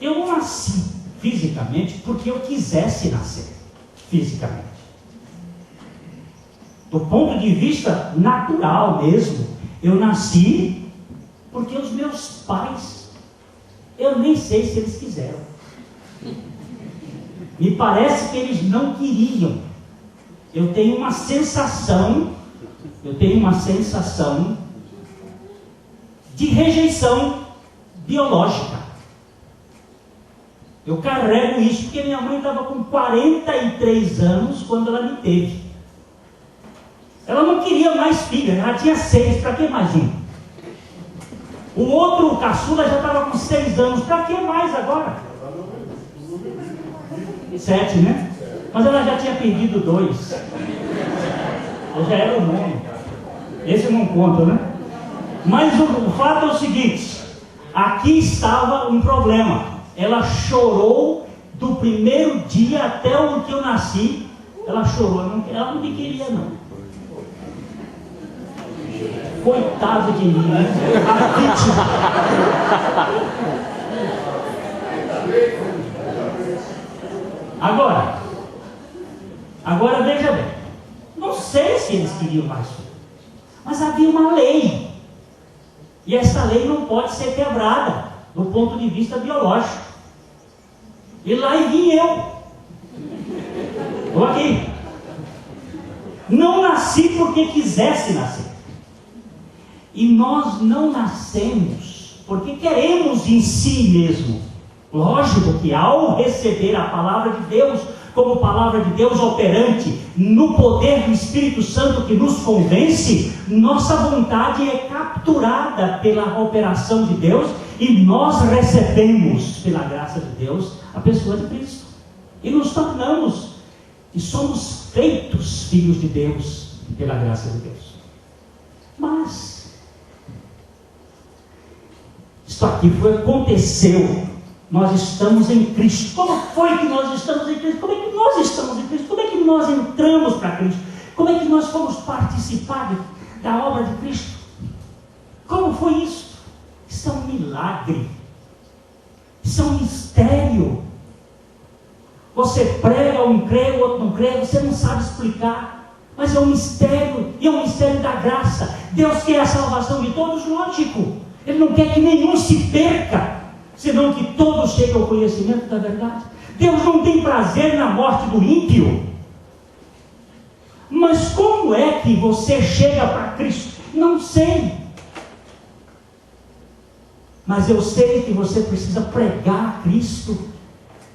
Eu não nasci fisicamente porque eu quisesse nascer fisicamente. Do ponto de vista natural mesmo, eu nasci porque os meus pais, eu nem sei se eles quiseram. Me parece que eles não queriam. Eu tenho uma sensação de rejeição biológica. Eu carrego isso porque minha mãe estava com 43 anos quando ela me teve. Ela não queria mais filha, ela tinha 6, para que mais um? O outro, o caçula, já estava com 6 anos, para que mais agora? 7, né? Mas ela já tinha perdido 2. Eu já era o nome. Esse eu não conto, né? Mas o fato é o seguinte: aqui estava um problema. Ela chorou do primeiro dia até o que eu nasci. Ela chorou, ela não me queria, não. Coitado de mim, né? A vítima. Agora veja bem, não sei se eles queriam mais filhos, mas havia uma lei, e essa lei não pode ser quebrada do ponto de vista biológico. E lá vim eu. Estou aqui. Não nasci porque quisesse nascer. E nós não nascemos porque queremos em si mesmo. Lógico que ao receber a palavra de Deus, como palavra de Deus operante, no poder do Espírito Santo que nos convence, nossa vontade é capturada pela operação de Deus e nós recebemos, pela graça de Deus, a pessoa de Cristo. E nos tornamos, e somos feitos filhos de Deus, pela graça de Deus. Mas, isto aqui aconteceu. Nós estamos em Cristo. Como foi que nós estamos em Cristo? Como é que nós estamos em Cristo? Como é que nós entramos para Cristo? Como é que nós fomos participar da obra de Cristo? Como foi isso? Isso é um milagre. Isso é um mistério. Você prega, um crê, o outro não crê, você não sabe explicar. Mas é um mistério, e é um mistério da graça. Deus quer a salvação de todos, lógico. Ele não quer que nenhum se perca, senão que todos cheguem ao conhecimento da verdade. Deus não tem prazer na morte do ímpio. Mas como é que você chega para Cristo? Não sei. Mas eu sei que você precisa pregar Cristo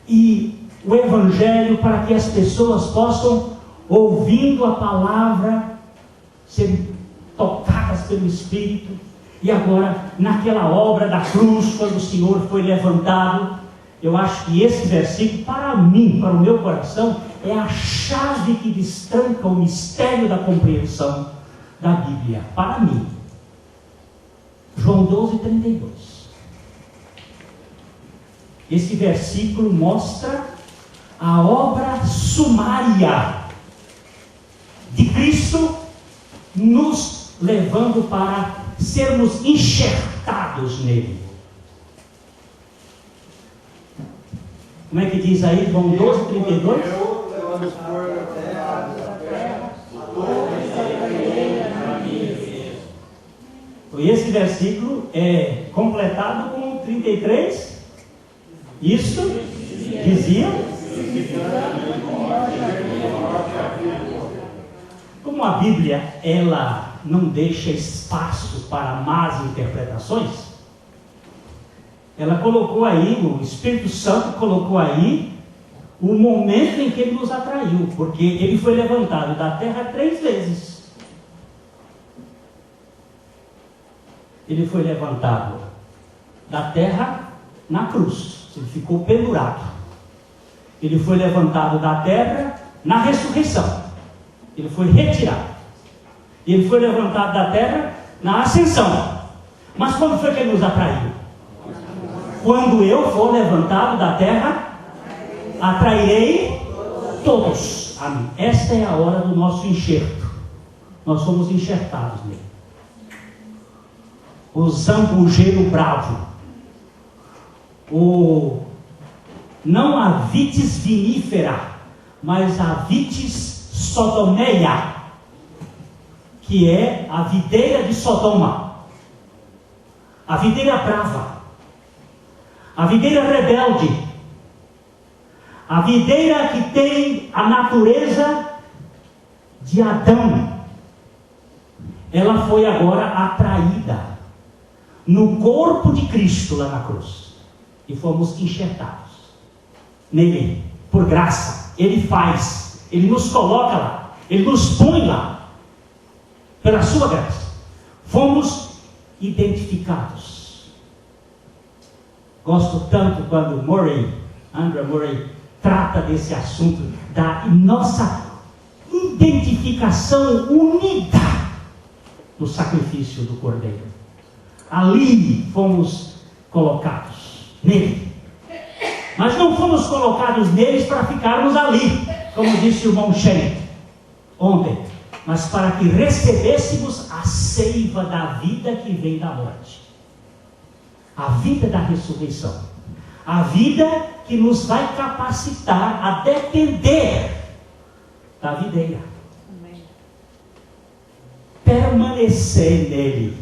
e o Evangelho para que as pessoas possam, ouvindo a palavra, serem tocadas pelo Espírito. E agora, naquela obra da cruz, quando o Senhor foi levantado, eu acho que esse versículo, para mim, para o meu coração, é a chave que destranca o mistério da compreensão da Bíblia. Para mim. João 12:32. Esse versículo mostra a obra sumária de Cristo, nos levando para sermos enxertados nele. Como é que diz aí, João 12:32? E esse versículo é completado com 33. Isto dizia. Como a Bíblia, ela não deixa espaço para más interpretações, ela colocou aí, o Espírito Santo colocou aí o momento em que ele nos atraiu, porque ele foi levantado da terra 3 vezes. Ele foi levantado da terra na cruz, ele ficou pendurado. Ele foi levantado da terra na ressurreição, ele foi retirado. Ele foi levantado da terra na ascensão. Mas quando foi que ele nos atraiu? Quando eu for levantado da terra, atrairei todos a mim. Esta é a hora do nosso enxerto. Nós somos enxertados nele. O zambujeiro bravo, não a vitis vinífera, mas a vitis sodomeia, que é a videira de Sodoma, a videira brava, a videira rebelde, a videira que tem a natureza de Adão. Ela foi agora atraída no corpo de Cristo lá na cruz, e fomos enxertados nele, por graça. Ele faz, ele nos coloca lá, ele nos põe lá, pela sua graça. Fomos identificados. Gosto tanto quando Andrew Murray trata desse assunto da nossa identificação unida no sacrifício do Cordeiro. Ali fomos colocados nele. Mas não fomos colocados neles para ficarmos ali, como disse o irmão Shane ontem, mas para que recebêssemos a seiva da vida que vem da morte, a vida da ressurreição, a vida que nos vai capacitar a depender da videira, permanecer nele.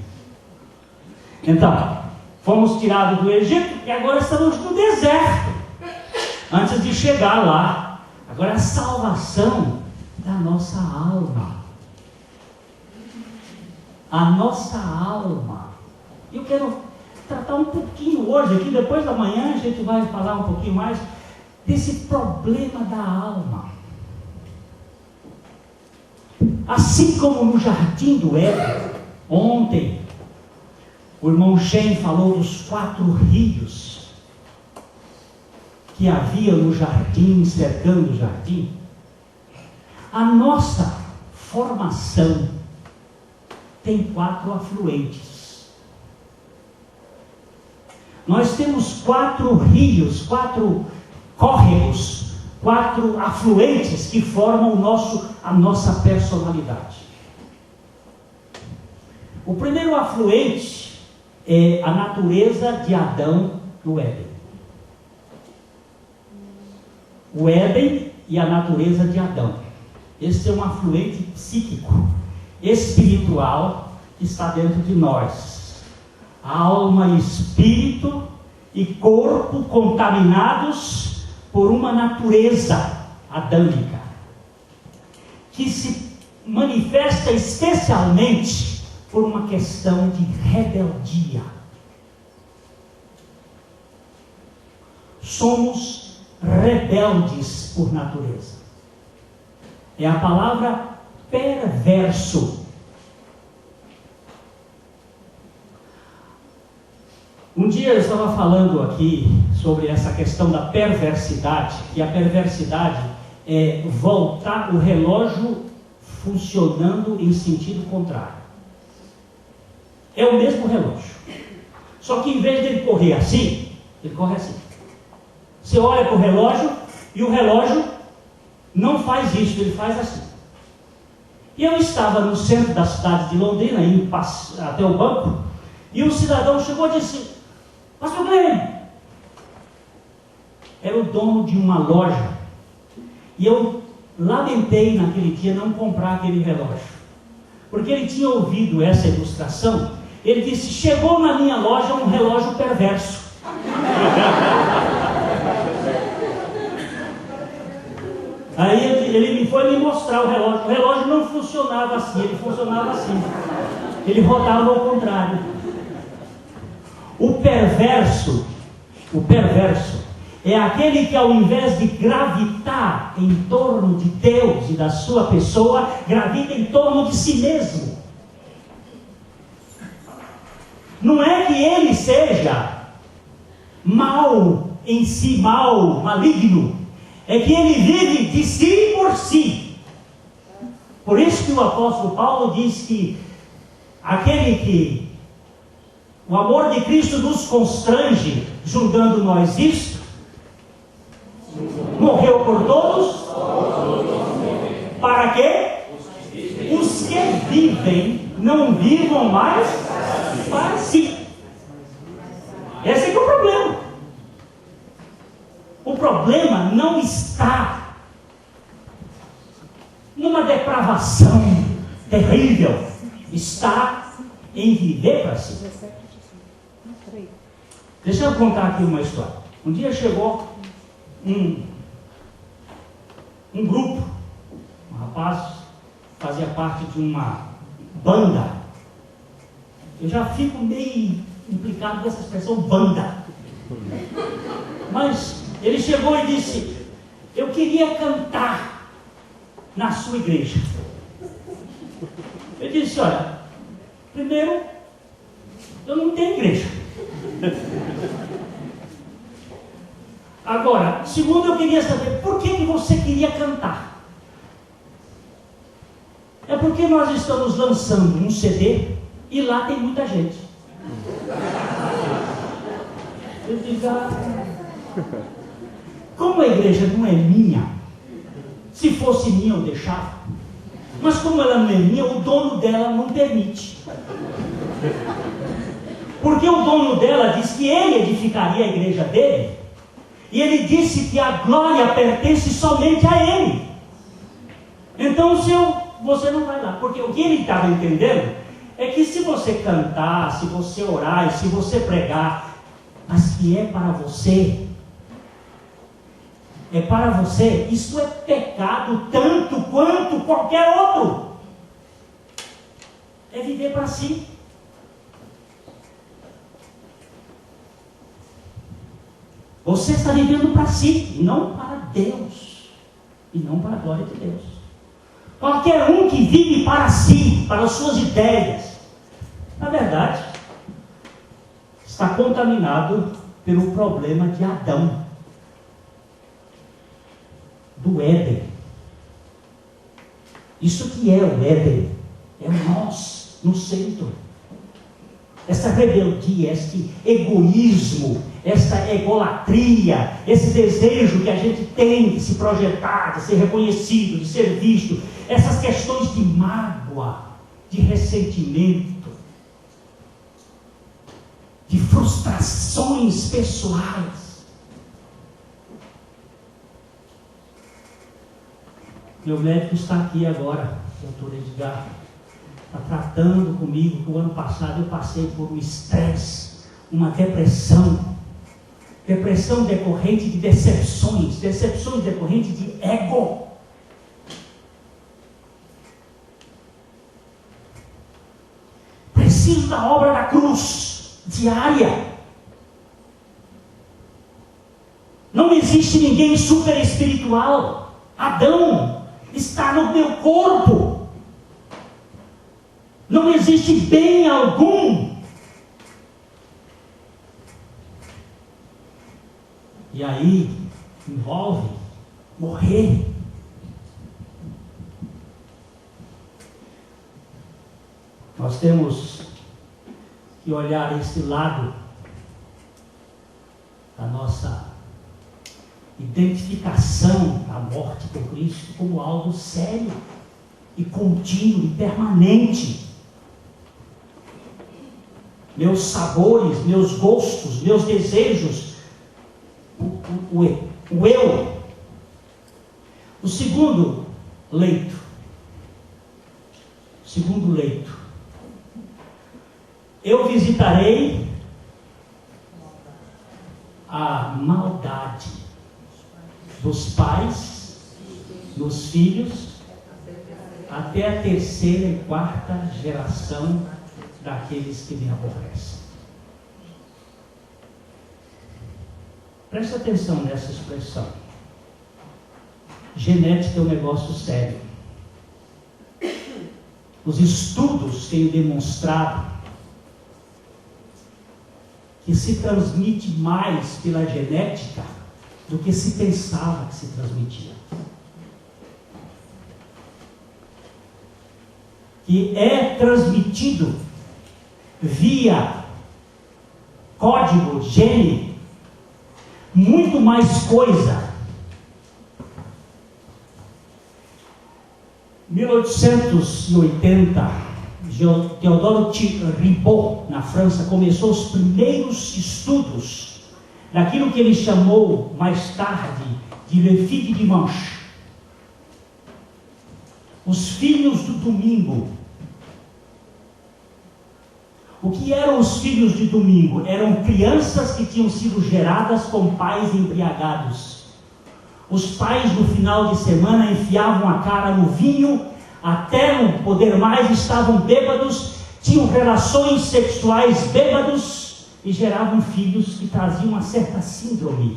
Então, fomos tirados do Egito e agora estamos no deserto, antes de chegar lá. Agora a salvação da nossa alma. A nossa alma. Eu quero tratar um pouquinho hoje aqui, depois da manhã a gente vai falar um pouquinho mais desse problema da alma. Assim como no jardim do Éden, ontem, o irmão Shen falou dos 4 rios que havia no jardim, cercando o jardim. A nossa formação tem 4 afluentes. Nós temos 4 rios, 4 córregos, 4 afluentes que formam a nossa personalidade. O primeiro afluente é a natureza de Adão no Éden. O Éden e a natureza de Adão. Esse é um afluente psíquico, espiritual, que está dentro de nós. Alma, espírito e corpo contaminados por uma natureza adâmica, que se manifesta especialmente por uma questão de rebeldia. Somos rebeldes por natureza. É a palavra perverso. Um dia eu estava falando aqui sobre essa questão da perversidade, que a perversidade é voltar o relógio funcionando em sentido contrário. É o mesmo relógio. Só que em vez dele correr assim, ele corre assim. Você olha para o relógio e o relógio não faz isso, ele faz assim. E eu estava no centro da cidade de Londrina, indo até o banco, e um cidadão chegou e disse: Pastor Glenn, era o dono de uma loja, e eu lamentei naquele dia não comprar aquele relógio, porque ele tinha ouvido essa ilustração. Ele disse: chegou na minha loja um relógio perverso. Aí ele foi me mostrar o relógio. O relógio não funcionava assim, ele funcionava assim. Ele rodava ao contrário. O perverso é aquele que, ao invés de gravitar em torno de Deus e da sua pessoa, gravita em torno de si mesmo. Não é que ele seja mal em si, maligno. É que ele vive de si por si. Por isso que o apóstolo Paulo diz que o amor de Cristo nos constrange, julgando nós isto, morreu por todos, para que os que vivem não vivam mais para si. Esse é que é o problema. O problema não está numa depravação terrível, está em viver para si. Deixa eu contar aqui uma história. Um dia chegou um grupo, um rapaz fazia parte de uma banda. Eu já fico meio implicado com essa expressão banda. Mas ele chegou e disse: eu queria cantar na sua igreja. Eu disse: olha, primeiro, eu não tenho igreja. Agora, segundo, eu queria saber por que você queria cantar. É porque nós estamos lançando um CD e lá tem muita gente. Eu digo: como a igreja não é minha, se fosse minha eu deixava, mas como ela não é minha, o dono dela não permite. Porque o dono dela disse que ele edificaria a igreja dele, e ele disse que a glória pertence somente a ele. Então você não vai lá, porque o que ele estava entendendo é que se você cantar, se você orar, e se você pregar, mas que é para você, isso é pecado tanto quanto qualquer outro. É viver para si. Você está vivendo para si, e não para Deus, e não para a glória de Deus. Qualquer um que vive para si, para as suas ideias, na verdade, está contaminado pelo problema de Adão, do Éden. Isso que é o Éden, é o nós no centro. Essa rebeldia, este egoísmo, essa egolatria, esse desejo que a gente tem de se projetar, de ser reconhecido, de ser visto, essas questões de mágoa, de ressentimento, de frustrações pessoais. Meu médico está aqui agora, doutor Edgar, está tratando comigo que o ano passado eu passei por um estresse, uma depressão decorrente de decepções decorrentes de ego. Preciso da obra da cruz, diária. Não existe ninguém super espiritual. Adão está no meu corpo. Não existe bem algum. E aí envolve morrer. Nós temos que olhar esse lado da nossa identificação da morte por Cristo como algo sério e contínuo e permanente. Meus sabores, meus gostos, meus desejos, o eu. O segundo leito. Eu visitarei a maldade dos pais, dos filhos, até a terceira e quarta geração daqueles que me aborrecem. Preste atenção nessa expressão. Genética é um negócio sério. Os estudos têm demonstrado que se transmite mais pela genética do que se pensava que se transmitia. Que é transmitido via código, gene, muito mais coisa. 1880, Théodore Ribot, na França, começou os primeiros estudos daquilo que ele chamou mais tarde de Le Fils du Dimanche, os filhos do domingo. O que eram os filhos de domingo? Eram crianças que tinham sido geradas com pais embriagados. Os pais no final de semana enfiavam a cara no vinho, até não poder mais, estavam bêbados, tinham relações sexuais bêbados e geravam filhos que traziam uma certa síndrome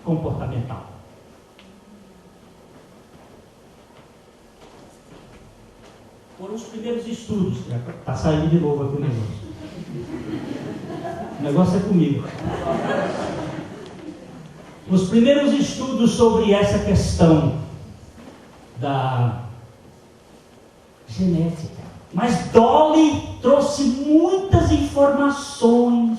comportamental. Foram os primeiros estudos. Está saindo de novo aqui o negócio. O negócio é comigo. Os primeiros estudos sobre essa questão da genética. Mas Dolly trouxe muitas informações.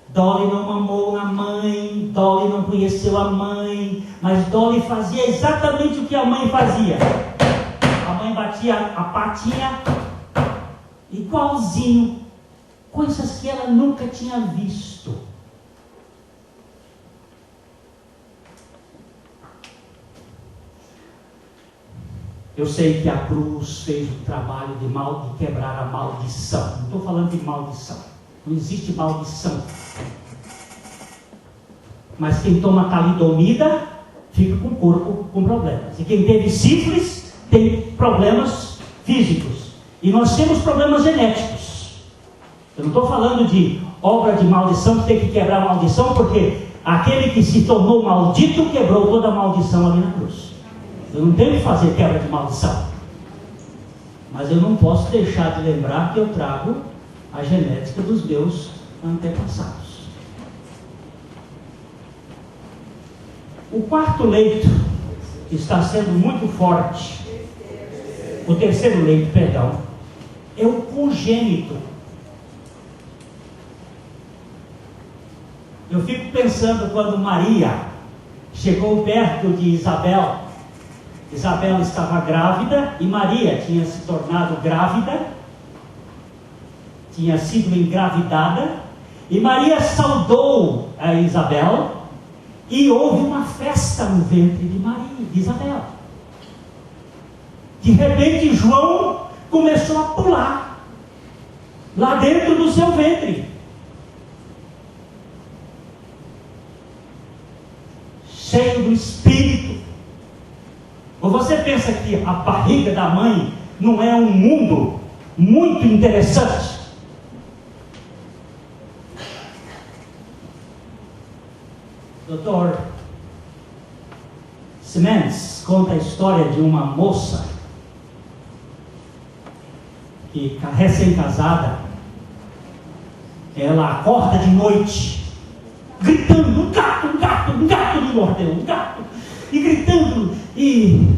Dolly não mamou na mãe, Dolly não conheceu a mãe, mas Dolly fazia exatamente o que a mãe fazia. A mãe batia a patinha igualzinho, coisas que ela nunca tinha visto. Eu sei que a cruz fez o trabalho de quebrar a maldição. Não estou falando de maldição. Não existe maldição. Mas quem toma talidomida fica com o corpo com problemas. E quem teve sífilis tem problemas físicos. E nós temos problemas genéticos. Eu não estou falando de obra de maldição, tem que quebrar a maldição, porque aquele que se tornou maldito quebrou toda a maldição ali na cruz. Eu não tenho que fazer quebra de maldição, mas eu não posso deixar de lembrar que eu trago a genética dos meus antepassados. O quarto leito está sendo muito forte. O terceiro leito, perdão, é o congênito. Eu fico pensando quando Maria chegou perto de Isabel. Isabel estava grávida e Maria tinha se tornado grávida, tinha sido engravidada, e Maria saudou a Isabel e houve uma festa no ventre de Maria, de Isabel. De repente João começou a pular lá dentro do seu ventre, cheio do Espírito. Ou você pensa que a barriga da mãe não é um mundo muito interessante? Dr. Simmons conta a história de uma moça que, recém-casada, ela acorda de noite gritando: um gato, um gato, um gato me mordeu, um gato, e gritando, e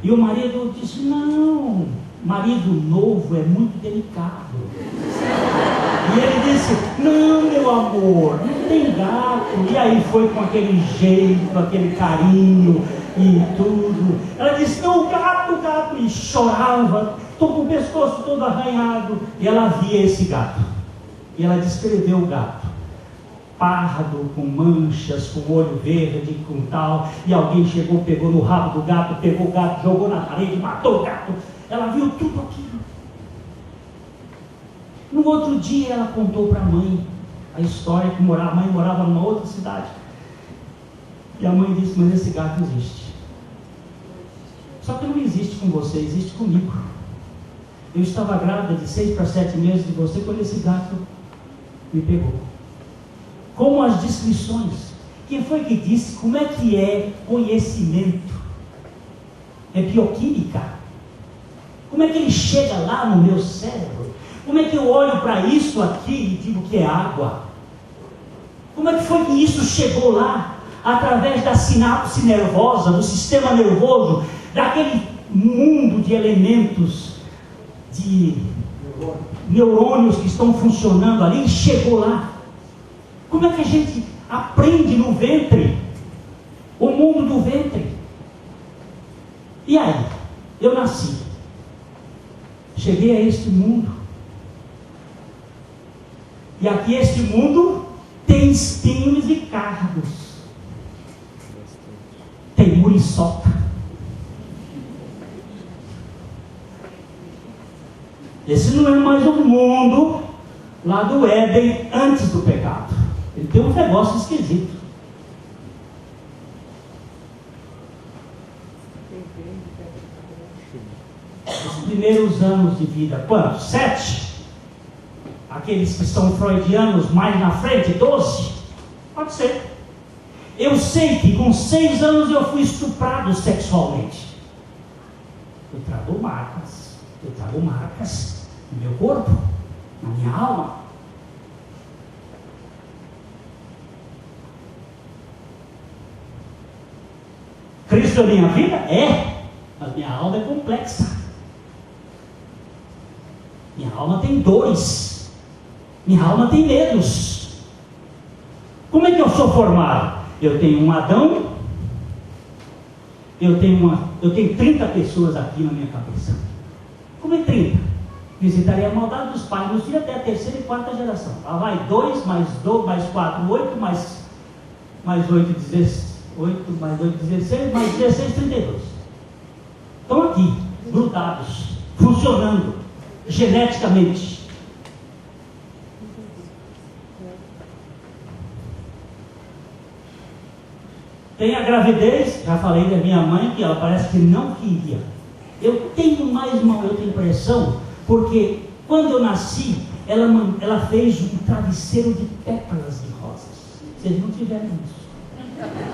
o marido disse: não, marido novo é muito delicado. E ele disse: não, meu amor, não tem gato. E aí foi com aquele jeito, aquele carinho e tudo. Ela disse: não, gato, gato. E chorava, com o pescoço todo arranhado. E ela via esse gato. E ela descreveu o gato: pardo, com manchas, com olho verde, com tal. E alguém chegou, pegou no rabo do gato, pegou o gato, jogou na parede, matou o gato. Ela viu tudo aquilo. No outro dia ela contou para a mãe a história que a mãe morava numa outra cidade. E a mãe disse: mas esse gato existe. Só que não existe com você, existe comigo. Eu estava grávida de 6 para 7 meses de você quando esse gato me pegou. Como as descrições. Quem foi que disse? Como é que é conhecimento? É bioquímica. Como é que ele chega lá no meu cérebro? Como é que eu olho para isso aqui e digo que é água? Como é que foi que isso chegou lá? Através da sinapse nervosa, do sistema nervoso, daquele mundo de elementos, de neurônios que estão funcionando ali, e chegou lá. Como é que a gente aprende no ventre? O mundo do ventre. E aí? Eu nasci. Cheguei a este mundo. E aqui este mundo tem espinhos e cardos. Tem muriçoca. Esse não é mais um mundo lá do Éden antes do pecado. Ele tem um negócio esquisito. Os primeiros anos de vida, quantos? 7? Aqueles que são freudianos mais na frente, 12? Pode ser. Eu sei que com 6 anos eu fui estuprado sexualmente. Eu trago marcas no meu corpo, na minha alma. Cristo é minha vida? É, mas minha alma é complexa. Minha alma tem dores. Minha alma tem medos. Como é que eu sou formado? Eu tenho um Adão. Eu tenho 30 pessoas aqui na minha cabeça. Como é 30? Visitarei a maldade dos pais nos filhos até a 3ª e 4ª geração. Lá vai 2, mais 4, 8, mais 8, 16, 8, mais 8, 16, mais 16, 32. Estão aqui, grudados, funcionando, geneticamente. Tem a gravidez, já falei da minha mãe, que ela parece que não queria. Eu tenho mais uma outra impressão, porque quando eu nasci, ela fez um travesseiro de pétalas de rosas. Vocês não tiveram isso,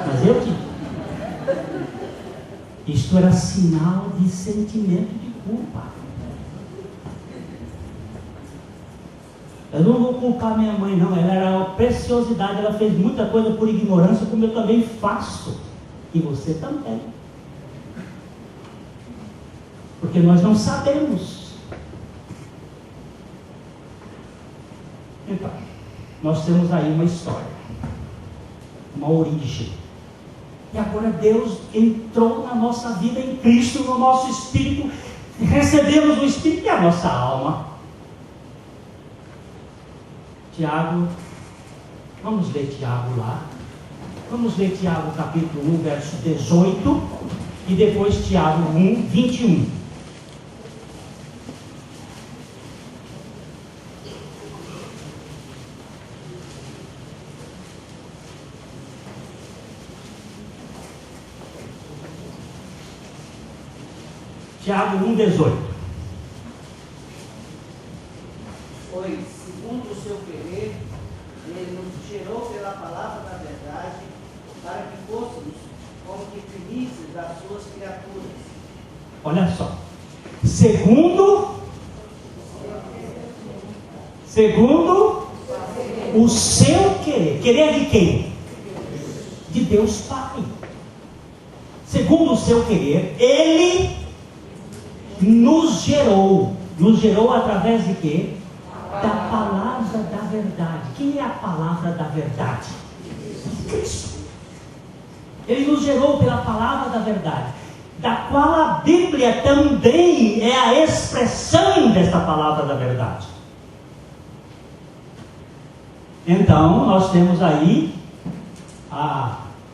mas eu tive. Isto era sinal de sentimento de culpa. Eu não vou culpar minha mãe, não. Ela era uma preciosidade. Ela fez muita coisa por ignorância, como eu também faço. E você também. Porque nós não sabemos. Então, nós temos aí uma história, uma origem. E agora Deus entrou na nossa vida em Cristo, no nosso espírito. Recebemos o Espírito e a nossa alma. Tiago, vamos ler Tiago lá. Vamos ler Tiago capítulo 1, verso 18. E depois Tiago 1, 21. Tiago 1, 18. Pois, segundo o seu querer, ele nos gerou pela palavra da verdade, para que fôssemos como que primícias das suas criaturas. Olha só. Segundo o seu querer. Querer de quem? De Deus Pai. Segundo o seu querer, Ele nos gerou. Nos gerou através de quê? Da palavra da verdade. Quem é a palavra da verdade? Cristo. Ele nos gerou pela palavra da verdade, da qual a Bíblia também é a expressão desta palavra da verdade. Então, nós temos aí,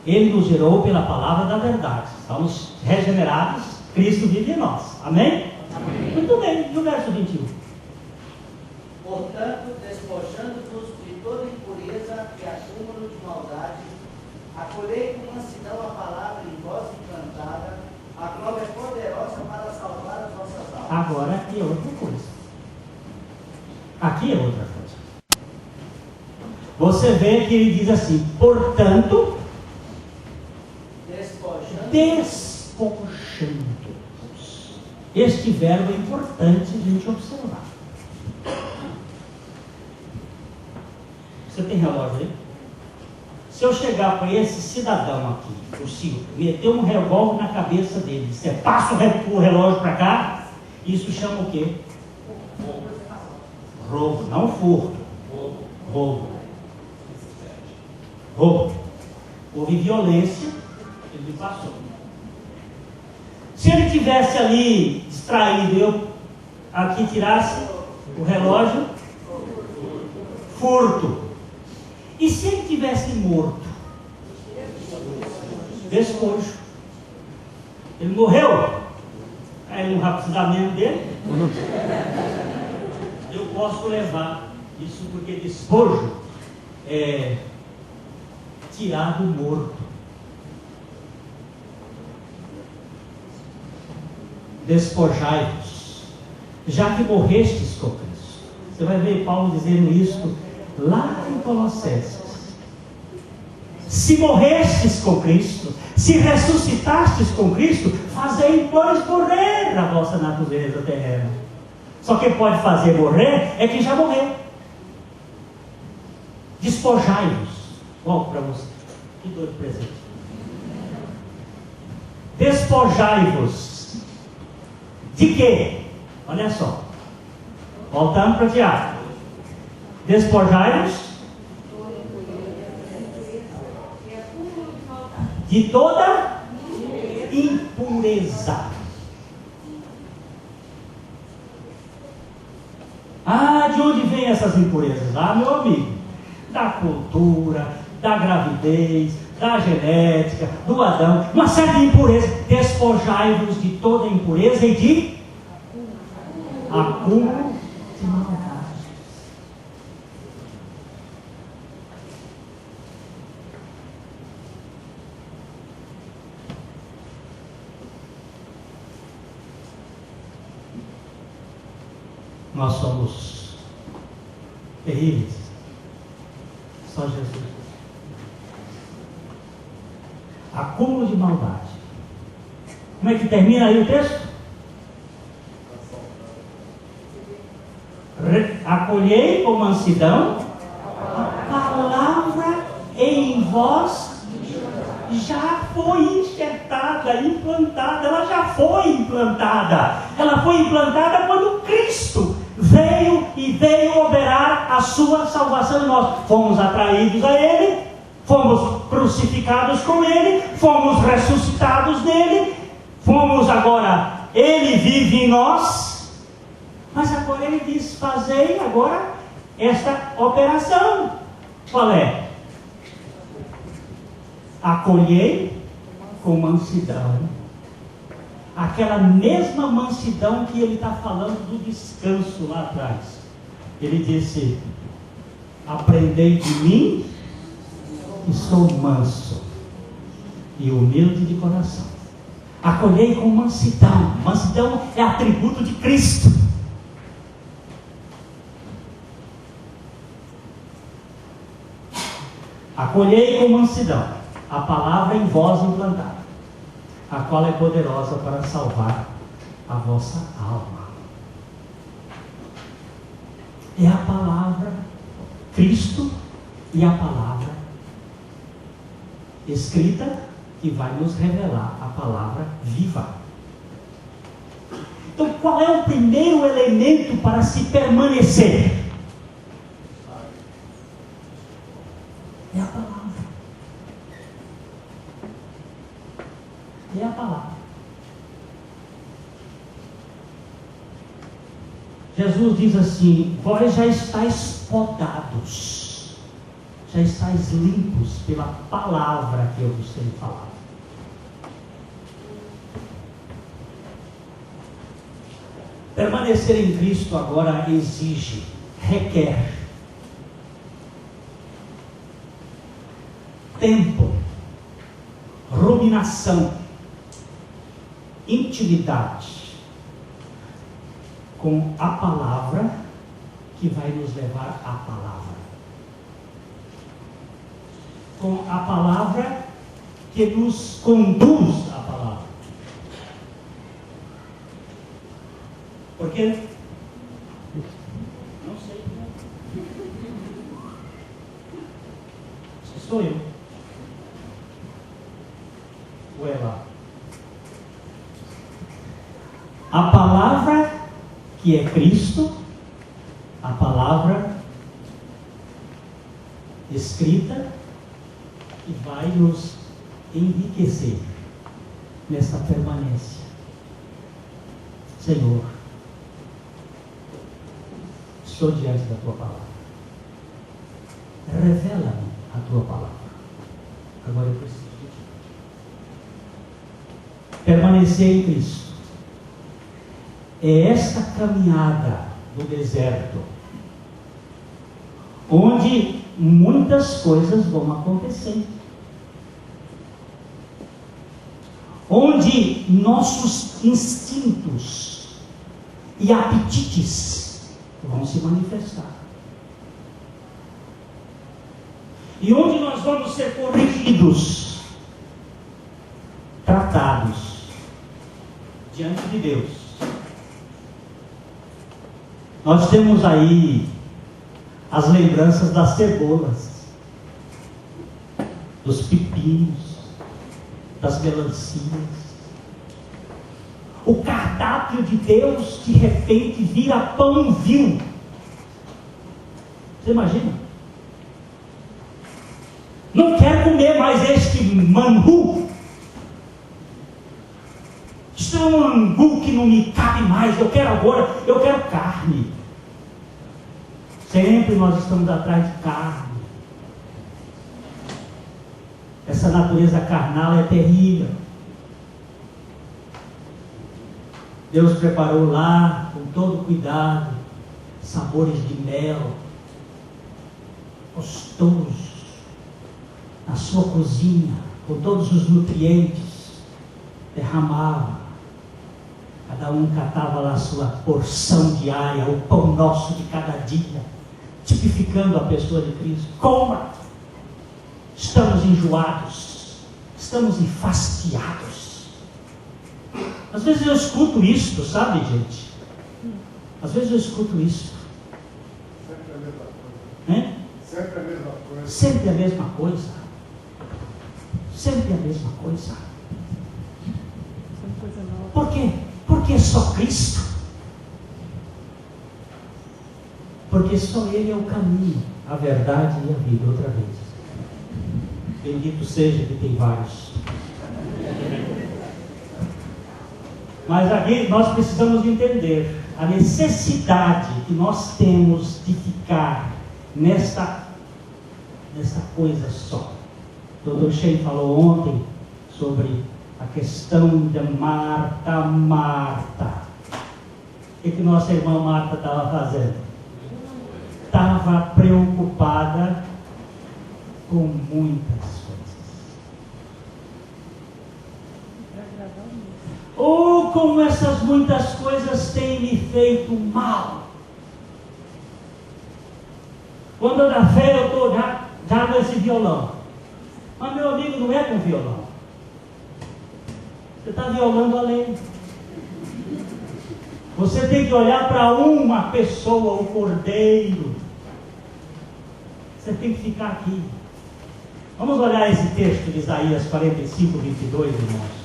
Ele nos gerou pela palavra da verdade. Estamos regenerados, Cristo vive em nós. Amém? Amém. Muito bem, e o verso 21? Portanto, despojando-vos de toda impureza e acúmulo de maldade, acolhei com mansidão a palavra em voz implantada, a qual é poderosa para salvar as vossas almas. Agora aqui é outra coisa. Aqui é outra coisa. Você vê que ele diz assim, portanto, despojando-vos. Este verbo é importante a gente observar. Você tem relógio aí? Se eu chegar para esse cidadão aqui, o Silvio, meter um revólver na cabeça dele, você passa o relógio para cá, isso chama o quê? Roubo, não furto. Roubo. Houve violência, ele me passou. Se ele tivesse ali distraído, eu aqui tirasse o relógio, furto. E se ele tivesse morto? Despojo. Ele morreu. Aí ele não vai precisar mesmo dele. Eu posso levar isso porque despojo é tirar do morto. Despojai-vos, já que morrestes com Cristo. Você vai ver Paulo dizendo isso lá em Colossenses. Se morrestes com Cristo, se ressuscitastes com Cristo, fazei, pois, morrer a vossa natureza terrena. Só quem pode fazer morrer é quem já morreu. Despojai-vos. Volto para você. Que dor de presente. Despojai-vos. De quê? Olha só. Voltando para Tiago. Despojai-vos de toda impureza. De onde vêm essas impurezas? Meu amigo, da cultura, da gravidez, da genética, do Adão, uma série de impurezas. Despojai-vos de toda impureza e de acúmulo de maldade. Nós somos terríveis. Só Jesus. Acúmulo de maldade. Como é que termina aí o texto? Acolhei com mansidão a palavra em vós já foi enxertada, implantada. Ela já foi implantada. Ela foi implantada quando Cristo veio e veio operar a sua salvação em nós. Fomos atraídos a Ele, fomos crucificados com Ele, fomos ressuscitados nele, fomos agora, Ele vive em nós. Mas agora Ele diz: fazei agora esta operação. Qual é? Acolhei com mansidão. Aquela mesma mansidão que Ele está falando do descanso lá atrás. Ele disse: aprendei de mim, que sou manso e humilde de coração. Acolhei com mansidão. Mansidão é atributo de Cristo. Acolhei com mansidão a palavra em vós implantada, a qual é poderosa para salvar a vossa alma. É a palavra Cristo e a palavra escrita que vai nos revelar a palavra viva. Então, qual é o primeiro elemento para se permanecer? É a palavra. É a palavra. Jesus diz assim: vós já estáis podados, já estáis limpos pela palavra que eu vos tenho falado. Permanecer em Cristo agora exige, requer tempo, ruminação, intimidade com a palavra que vai nos levar à palavra. Com a palavra que nos conduz à palavra. Porque não sei. Sou eu. Ou é lá? A palavra que é Cristo, a palavra escrita, que vai nos enriquecer nessa permanência. Senhor, estou diante da Tua palavra. Revela-me a Tua palavra. Agora eu preciso de Ti. Permanecer em Cristo é esta caminhada do deserto, onde muitas coisas vão acontecer, onde nossos instintos e apetites vão se manifestar, e onde nós vamos ser corrigidos, tratados diante de Deus. Nós temos aí as lembranças das cebolas, dos pepinos, das melancias. O cardápio de Deus de repente vira pão vil. Você imagina? Não quero comer mais este mangu. Isso é um angu que não me cabe mais. Eu quero agora, eu quero carne. Sempre nós estamos atrás de carne. Essa natureza carnal é terrível. Deus preparou lá, com todo cuidado, sabores de mel, gostosos, na sua cozinha, com todos os nutrientes, derramava. Cada um catava lá a sua porção diária, o pão nosso de cada dia. tipificando a pessoa de Cristo. Coma! Estamos enjoados, estamos enfastiados. Às vezes eu escuto isto, sabe, gente? Às vezes eu escuto isto. Sempre a mesma coisa. Né? Sempre a mesma coisa. Sempre a mesma coisa. Sempre a mesma coisa. Por quê? Porque é só Cristo. Porque só Ele é o caminho, a verdade e a vida. Outra vez. Bendito seja que tem vários. Mas aqui nós precisamos entender a necessidade que nós temos de ficar nesta coisa só. O Dr. Shea falou ontem sobre a questão de Marta. O que nossa irmã Marta estava fazendo? Estava preocupada com muitas coisas. Oh, como essas muitas coisas têm me feito mal. Quando na fé eu estou já nesse violão. Mas meu amigo, não é com violão. Você está violando a lei. Você tem que olhar para uma pessoa, o Cordeiro. Você tem que ficar aqui. Vamos olhar esse texto de Isaías 45, 22, irmãos.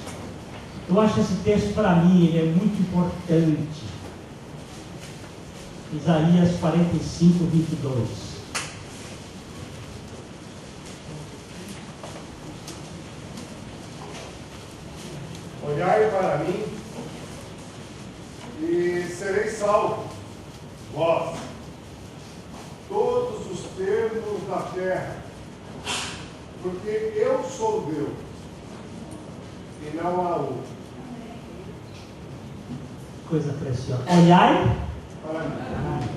Eu acho esse texto, para mim, ele é muito importante. Isaías 45, 22. Olhai para mim e sereis salvos, vós, todos os termos da terra, porque eu sou Deus e não há outro. Coisa preciosa. Olhai Para mim.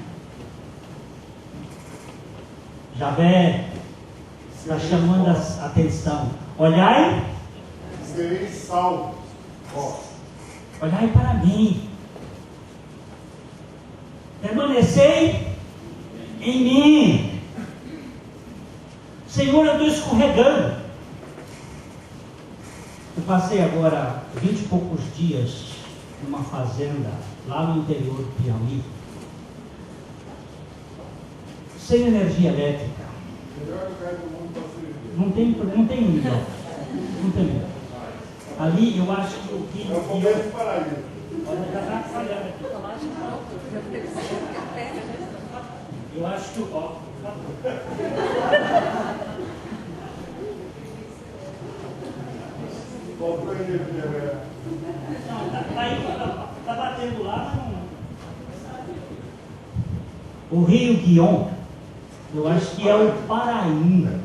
Javé está chamando a atenção. Olhai, Sereis salvos, vós. olhai para mim. Permanecei em mim. Senhor, eu estou escorregando. Eu passei agora 20 e poucos dias numa fazenda lá no interior do Piauí, sem energia elétrica. Melhor lugar do mundo para se viver. Não tem nível. Não tem nível. Ali eu acho que o É o começo do paraíso. Olha, já está falhando aqui. Eu acho que o Comprou energia, velho. Não, tá batendo lá, mas não. O Rio Guion, eu acho que é o Paraíba.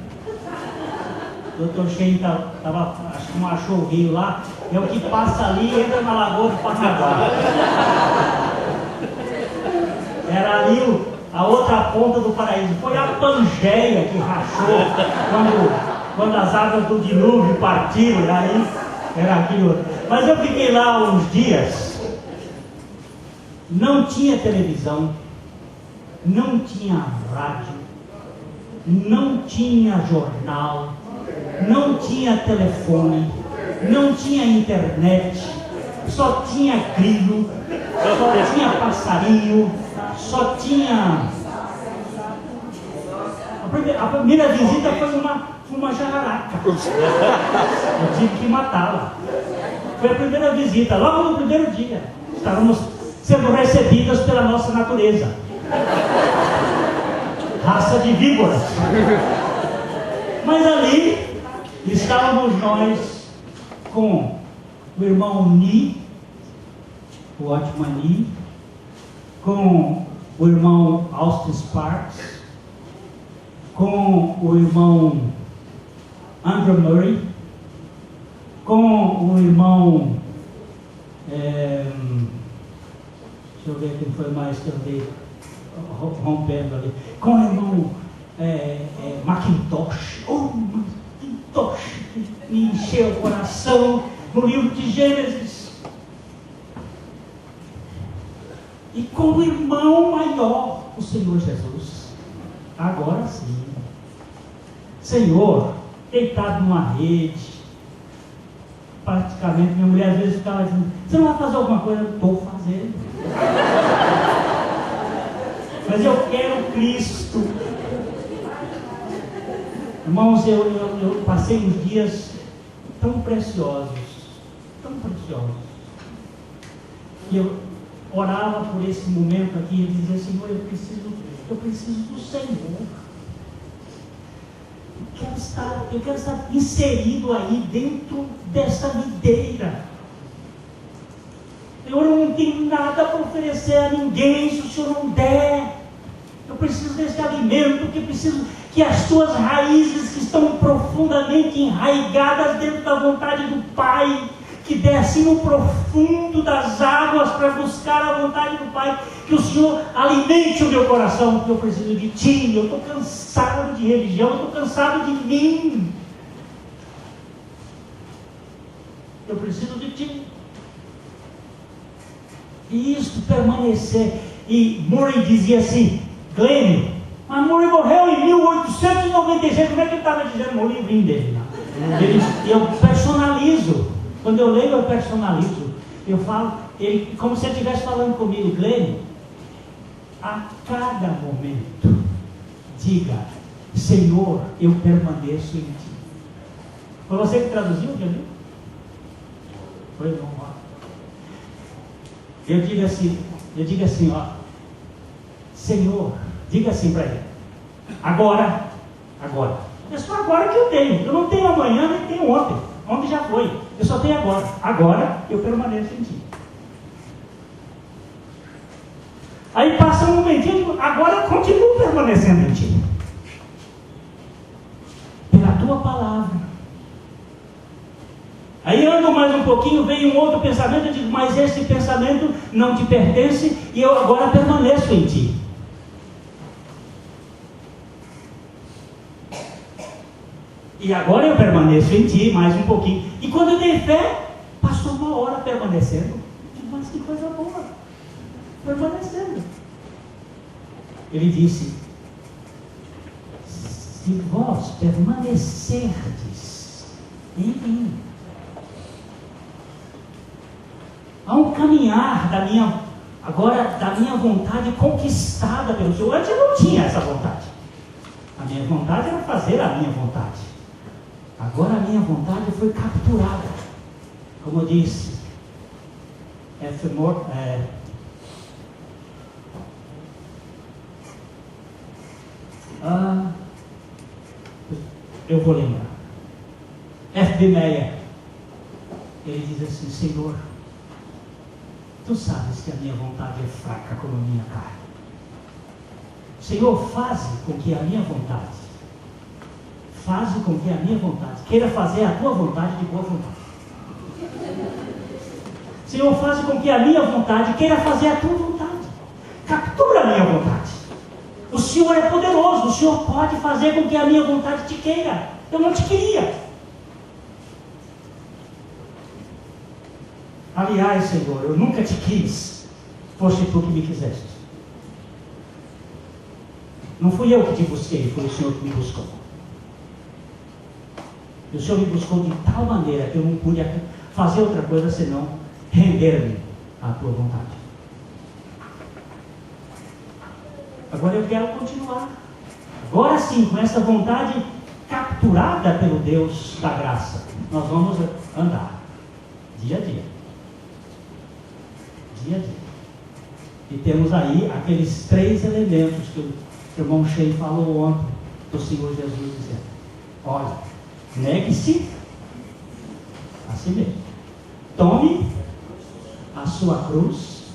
O Dr. Shea acho que não achou o rio lá, é o que passa ali e entra na Lagoa do Parnaguá. Era ali a outra ponta do paraíso. Foi a Pangeia que rachou quando as águas do dilúvio partiram, aí era aquilo. Mas eu fiquei lá uns dias, não tinha televisão, não tinha rádio, não tinha jornal, não tinha telefone, não tinha internet, só tinha grilo, só tinha passarinho, só tinha... A primeira visita foi uma jararaca. Eu tive que matá-la. Foi a primeira visita, logo no primeiro dia. Estávamos sendo recebidas pela nossa natureza. Raça de víboras. Mas ali estávamos nós com o irmão Ni, o ótimo Ni, com o irmão Austin Sparks, com o irmão Andrew Murray, com o irmão, deixa eu ver quem foi mais que eu dei rompendo ali, com o irmão Macintosh. Oh, Macintosh, que me encheu o coração no livro de Gênesis. E com o irmão maior, o Senhor Jesus. Agora sim. Senhor, deitado numa rede, praticamente, minha mulher às vezes ficava dizendo, você não vai fazer alguma coisa? Eu estou fazendo. Mas eu quero Cristo. Irmãos, eu passei uns dias tão preciosos, e eu orava por esse momento aqui e dizia, Senhor, eu preciso do Senhor. Eu quero estar inserido aí dentro dessa videira. Eu não tenho nada para oferecer a ninguém se o Senhor não der. Eu preciso desse alimento, que preciso que as tuas raízes que estão profundamente enraigadas dentro da vontade do Pai, que desce no profundo das águas para buscar a vontade do Pai, que o Senhor alimente o meu coração, porque eu preciso de Ti. Eu estou cansado de religião, eu estou cansado de mim. Eu preciso de Ti. E isto permanecer. E Murray dizia assim, Glênio, mas Murray morreu em 1896, como é que ele estava dizendo no livrinho dele? Eu personalizo. Quando eu leio, eu personalizo. Eu falo, como se ele estivesse falando comigo, Glênio, a cada momento, diga, Senhor, eu permaneço em Ti. Foi você que traduziu, Jamil? Foi, irmão. Eu digo assim, ó, Senhor, diga assim para ele, agora, é só agora que eu tenho, eu não tenho amanhã, nem tenho ontem já foi, eu só tenho agora eu permaneço em Ti. Aí passa um momentinho, eu digo, agora eu continuo permanecendo em Ti, pela Tua palavra. Aí ando mais um pouquinho, vem um outro pensamento, eu digo, mas esse pensamento não te pertence e eu agora permaneço em Ti. E agora eu permaneço em Ti mais um pouquinho. E quando eu dei fé, passou uma hora permanecendo. Eu digo, mas que coisa boa, permanecendo. Ele disse, se vós permanecerdes em mim, há um caminhar da minha vontade conquistada pelo Senhor. Antes eu não tinha essa vontade. A minha vontade era fazer a minha vontade. Agora a minha vontade foi capturada. Como eu disse, eu vou lembrar. F.B. Meyer, ele diz assim, Senhor, Tu sabes que a minha vontade é fraca como a minha carne. Senhor, faze com que a minha vontade queira fazer a Tua vontade de boa vontade. Senhor, faze com que a minha vontade queira fazer a Tua vontade. Captura a minha vontade. O Senhor é poderoso, o Senhor pode fazer com que a minha vontade te queira. Eu não te queria. Aliás, Senhor, eu nunca te quis, foste Tu que me quiseste. Não fui eu que te busquei, foi o Senhor que me buscou. E o Senhor me buscou de tal maneira que eu não pude fazer outra coisa senão render-me à Tua vontade. Agora eu quero continuar. Agora sim, com essa vontade capturada pelo Deus da graça, nós vamos andar dia a dia. Dia a dia. E temos aí aqueles 3 elementos que o irmão Shea falou ontem do Senhor Jesus dizendo, olha, negue-se a si mesmo, tome a sua cruz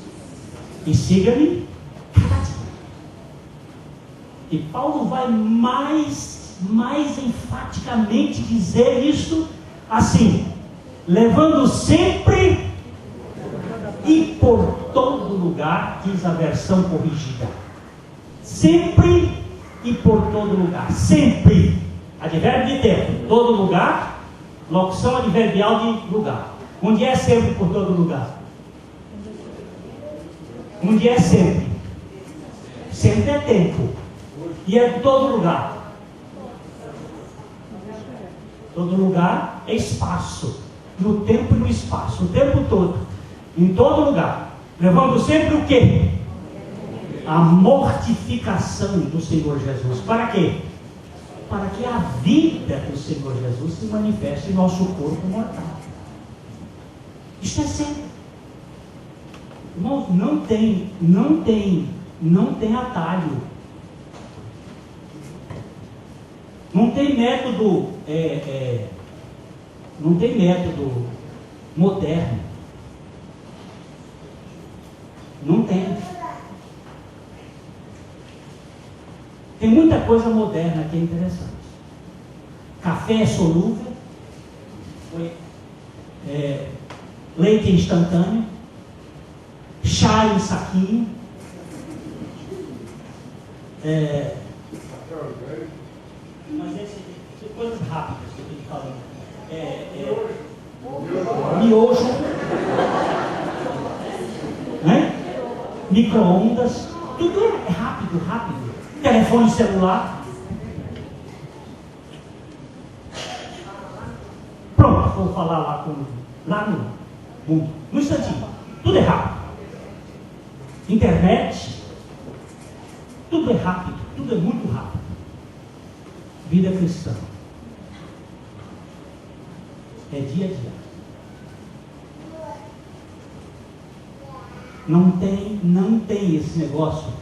e siga-me cada dia. E Paulo vai mais enfaticamente dizer isto assim, levando sempre e por todo lugar, diz a versão corrigida, sempre e por todo lugar, sempre, advérbio de tempo, todo lugar, locução adverbial de lugar. Onde é sempre por todo lugar? Onde é sempre? Sempre é tempo. E é em todo lugar. Todo lugar é espaço. No tempo e no espaço. O tempo todo. Em todo lugar. Levando sempre o quê? A mortificação do Senhor Jesus. Para quê? Para que a vida do Senhor Jesus se manifeste em nosso corpo mortal. Isto é sério. Irmãos, não tem atalho. Não tem método, não tem método moderno. Não tem. Tem muita coisa moderna que é interessante. Café solúvel, leite instantâneo, chá em saquinho, mas são coisas rápidas que eu estou falando. Miojo, micro-ondas, tudo é rápido. Telefone celular. Pronto, vou falar lá no mundo. No instantinho. Tudo é rápido. Internet. Tudo é rápido. Tudo é muito rápido. Vida cristã. É dia a dia. Não tem esse negócio.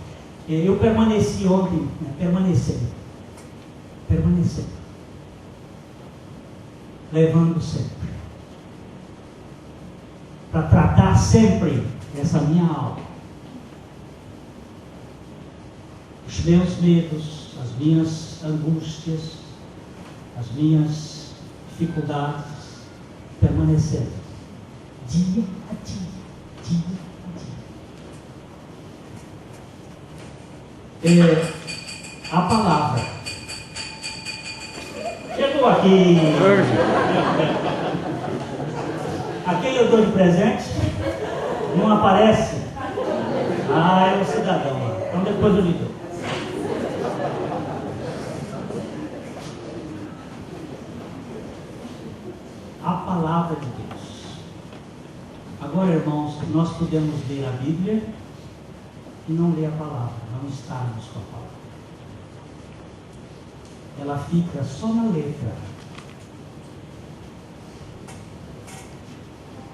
Eu permaneci ontem, permanecendo, levando sempre, para tratar sempre essa minha alma, os meus medos, as minhas angústias, as minhas dificuldades, permanecendo, dia a dia. A palavra. Chegou aqui. A quem eu dou de presente? Não aparece? É o cidadão. Então depois eu lhe dou. A palavra de Deus. Agora, irmãos, nós podemos ler a Bíblia e não ler a palavra, não estarmos com a palavra. Ela fica só na letra.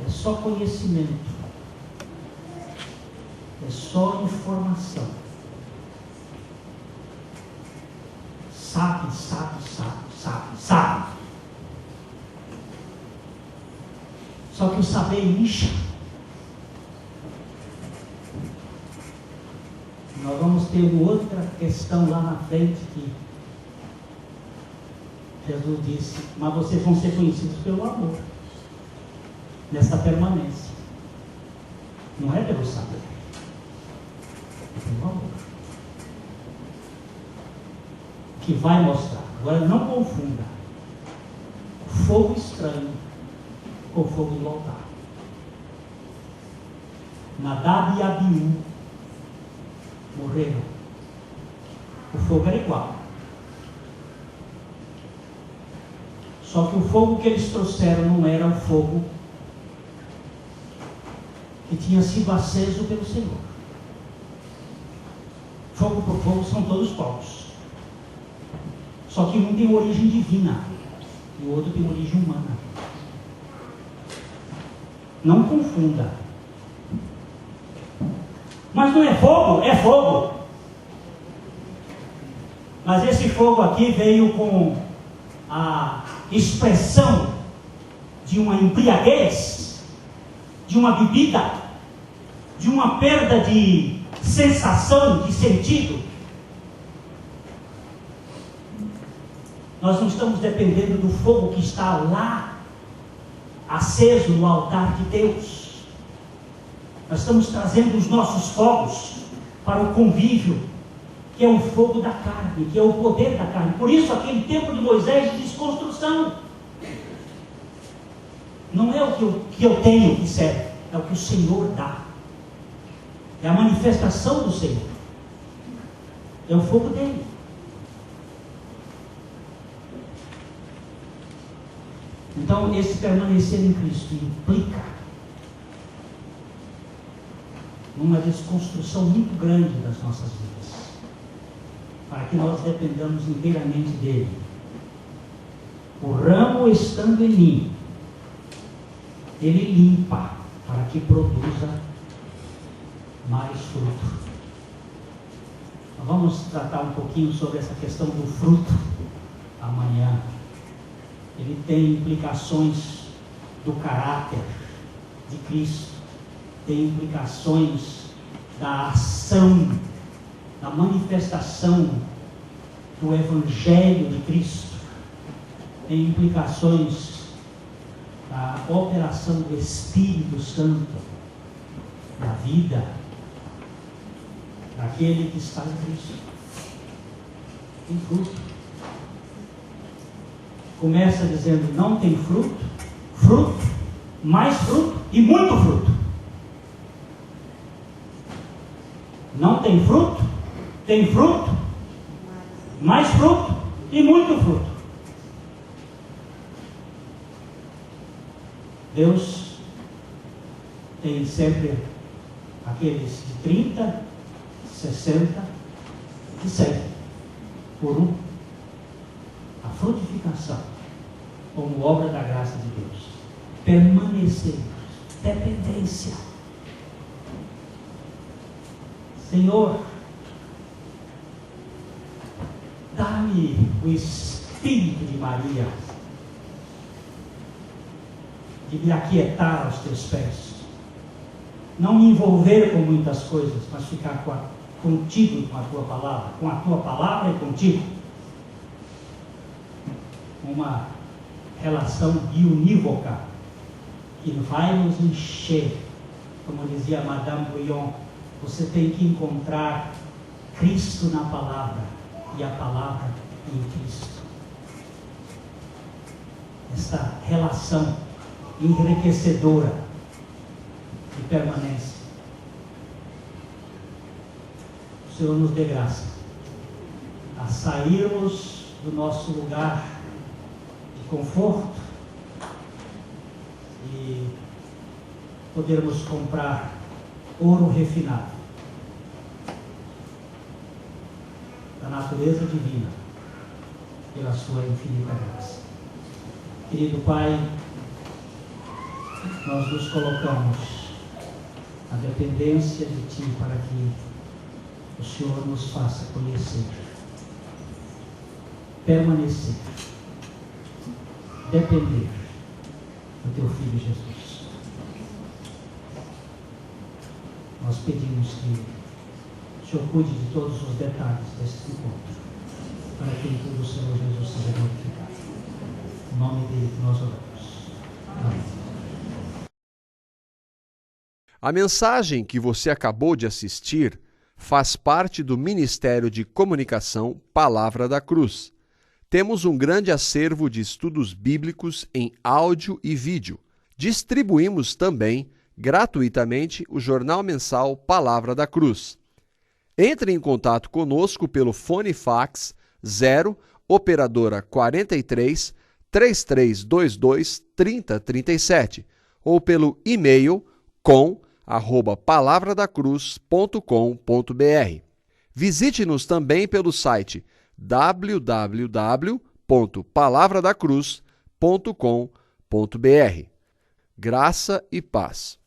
É só conhecimento. É só informação. Sabe. Só que o saber incha. Nós vamos ter uma outra questão lá na frente que Jesus disse, mas vocês vão ser conhecidos pelo amor, nessa permanência. Não é pelo saber, é pelo amor. Que vai mostrar. Agora não confunda fogo estranho com fogo do altar. Nadab e Abiú morreram. O fogo era igual. Só que o fogo que eles trouxeram não era o fogo que tinha sido aceso pelo Senhor. Fogo por fogo são todos povos. Só que um tem origem divina e o outro tem origem humana. Não confunda. Mas não é fogo? É fogo. Mas esse fogo aqui veio com a expressão de uma embriaguez, de uma bebida, de uma perda de sensação, de sentido. Nós não estamos dependendo do fogo que está lá, aceso no altar de Deus. Nós estamos trazendo os nossos fogos para o convívio, que é o fogo da carne, que é o poder da carne. Por isso aquele tempo de Moisés de desconstrução. Não é o que eu tenho que serve, é o que o Senhor dá. É a manifestação do Senhor. É o fogo dele. Então, esse permanecer em Cristo implica uma desconstrução muito grande das nossas vidas, para que nós dependamos inteiramente dele. O ramo estando em mim, ele limpa para que produza mais fruto. Nós vamos tratar um pouquinho sobre essa questão do fruto amanhã. Ele tem implicações do caráter de Cristo, tem implicações da ação, da manifestação do Evangelho de Cristo, tem implicações da operação do Espírito Santo na vida daquele que está em Cristo. Tem fruto. Começa dizendo: não tem fruto, fruto, mais fruto e muito fruto. Não tem fruto, tem fruto, mais fruto e muito fruto. Deus tem sempre aqueles de 30, 60 e 100 por um. A frutificação como obra da graça de Deus. Permanecer, dependência. Senhor, dá-me o espírito de Maria, de me aquietar aos teus pés, não me envolver com muitas coisas, mas ficar contigo, com a tua palavra e contigo. Uma relação biunívoca que vai nos encher. Como dizia Madame Bouillon, você tem que encontrar Cristo na palavra e a palavra em Cristo. Essa relação enriquecedora de permanência. O Senhor nos dê graça a sairmos do nosso lugar de conforto e podermos comprar ouro refinado da natureza divina pela sua infinita graça. Querido Pai, nós nos colocamos na dependência de Ti para que o Senhor nos faça conhecer, permanecer, depender do Teu Filho Jesus. Nós pedimos que o Senhor cuide de todos os detalhes deste encontro, para que em tudo o Senhor Jesus seja glorificado. Em nome dele que nós oramos. Amém. A mensagem que você acabou de assistir faz parte do Ministério de Comunicação Palavra da Cruz. Temos um grande acervo de estudos bíblicos em áudio e vídeo. Distribuímos também, gratuitamente, o jornal mensal Palavra da Cruz. Entre em contato conosco pelo fone fax 0 operadora 43 3322 3037 ou pelo e-mail com@palavradacruz.com.br. Visite-nos também pelo site www.palavradacruz.com.br. Graça e paz.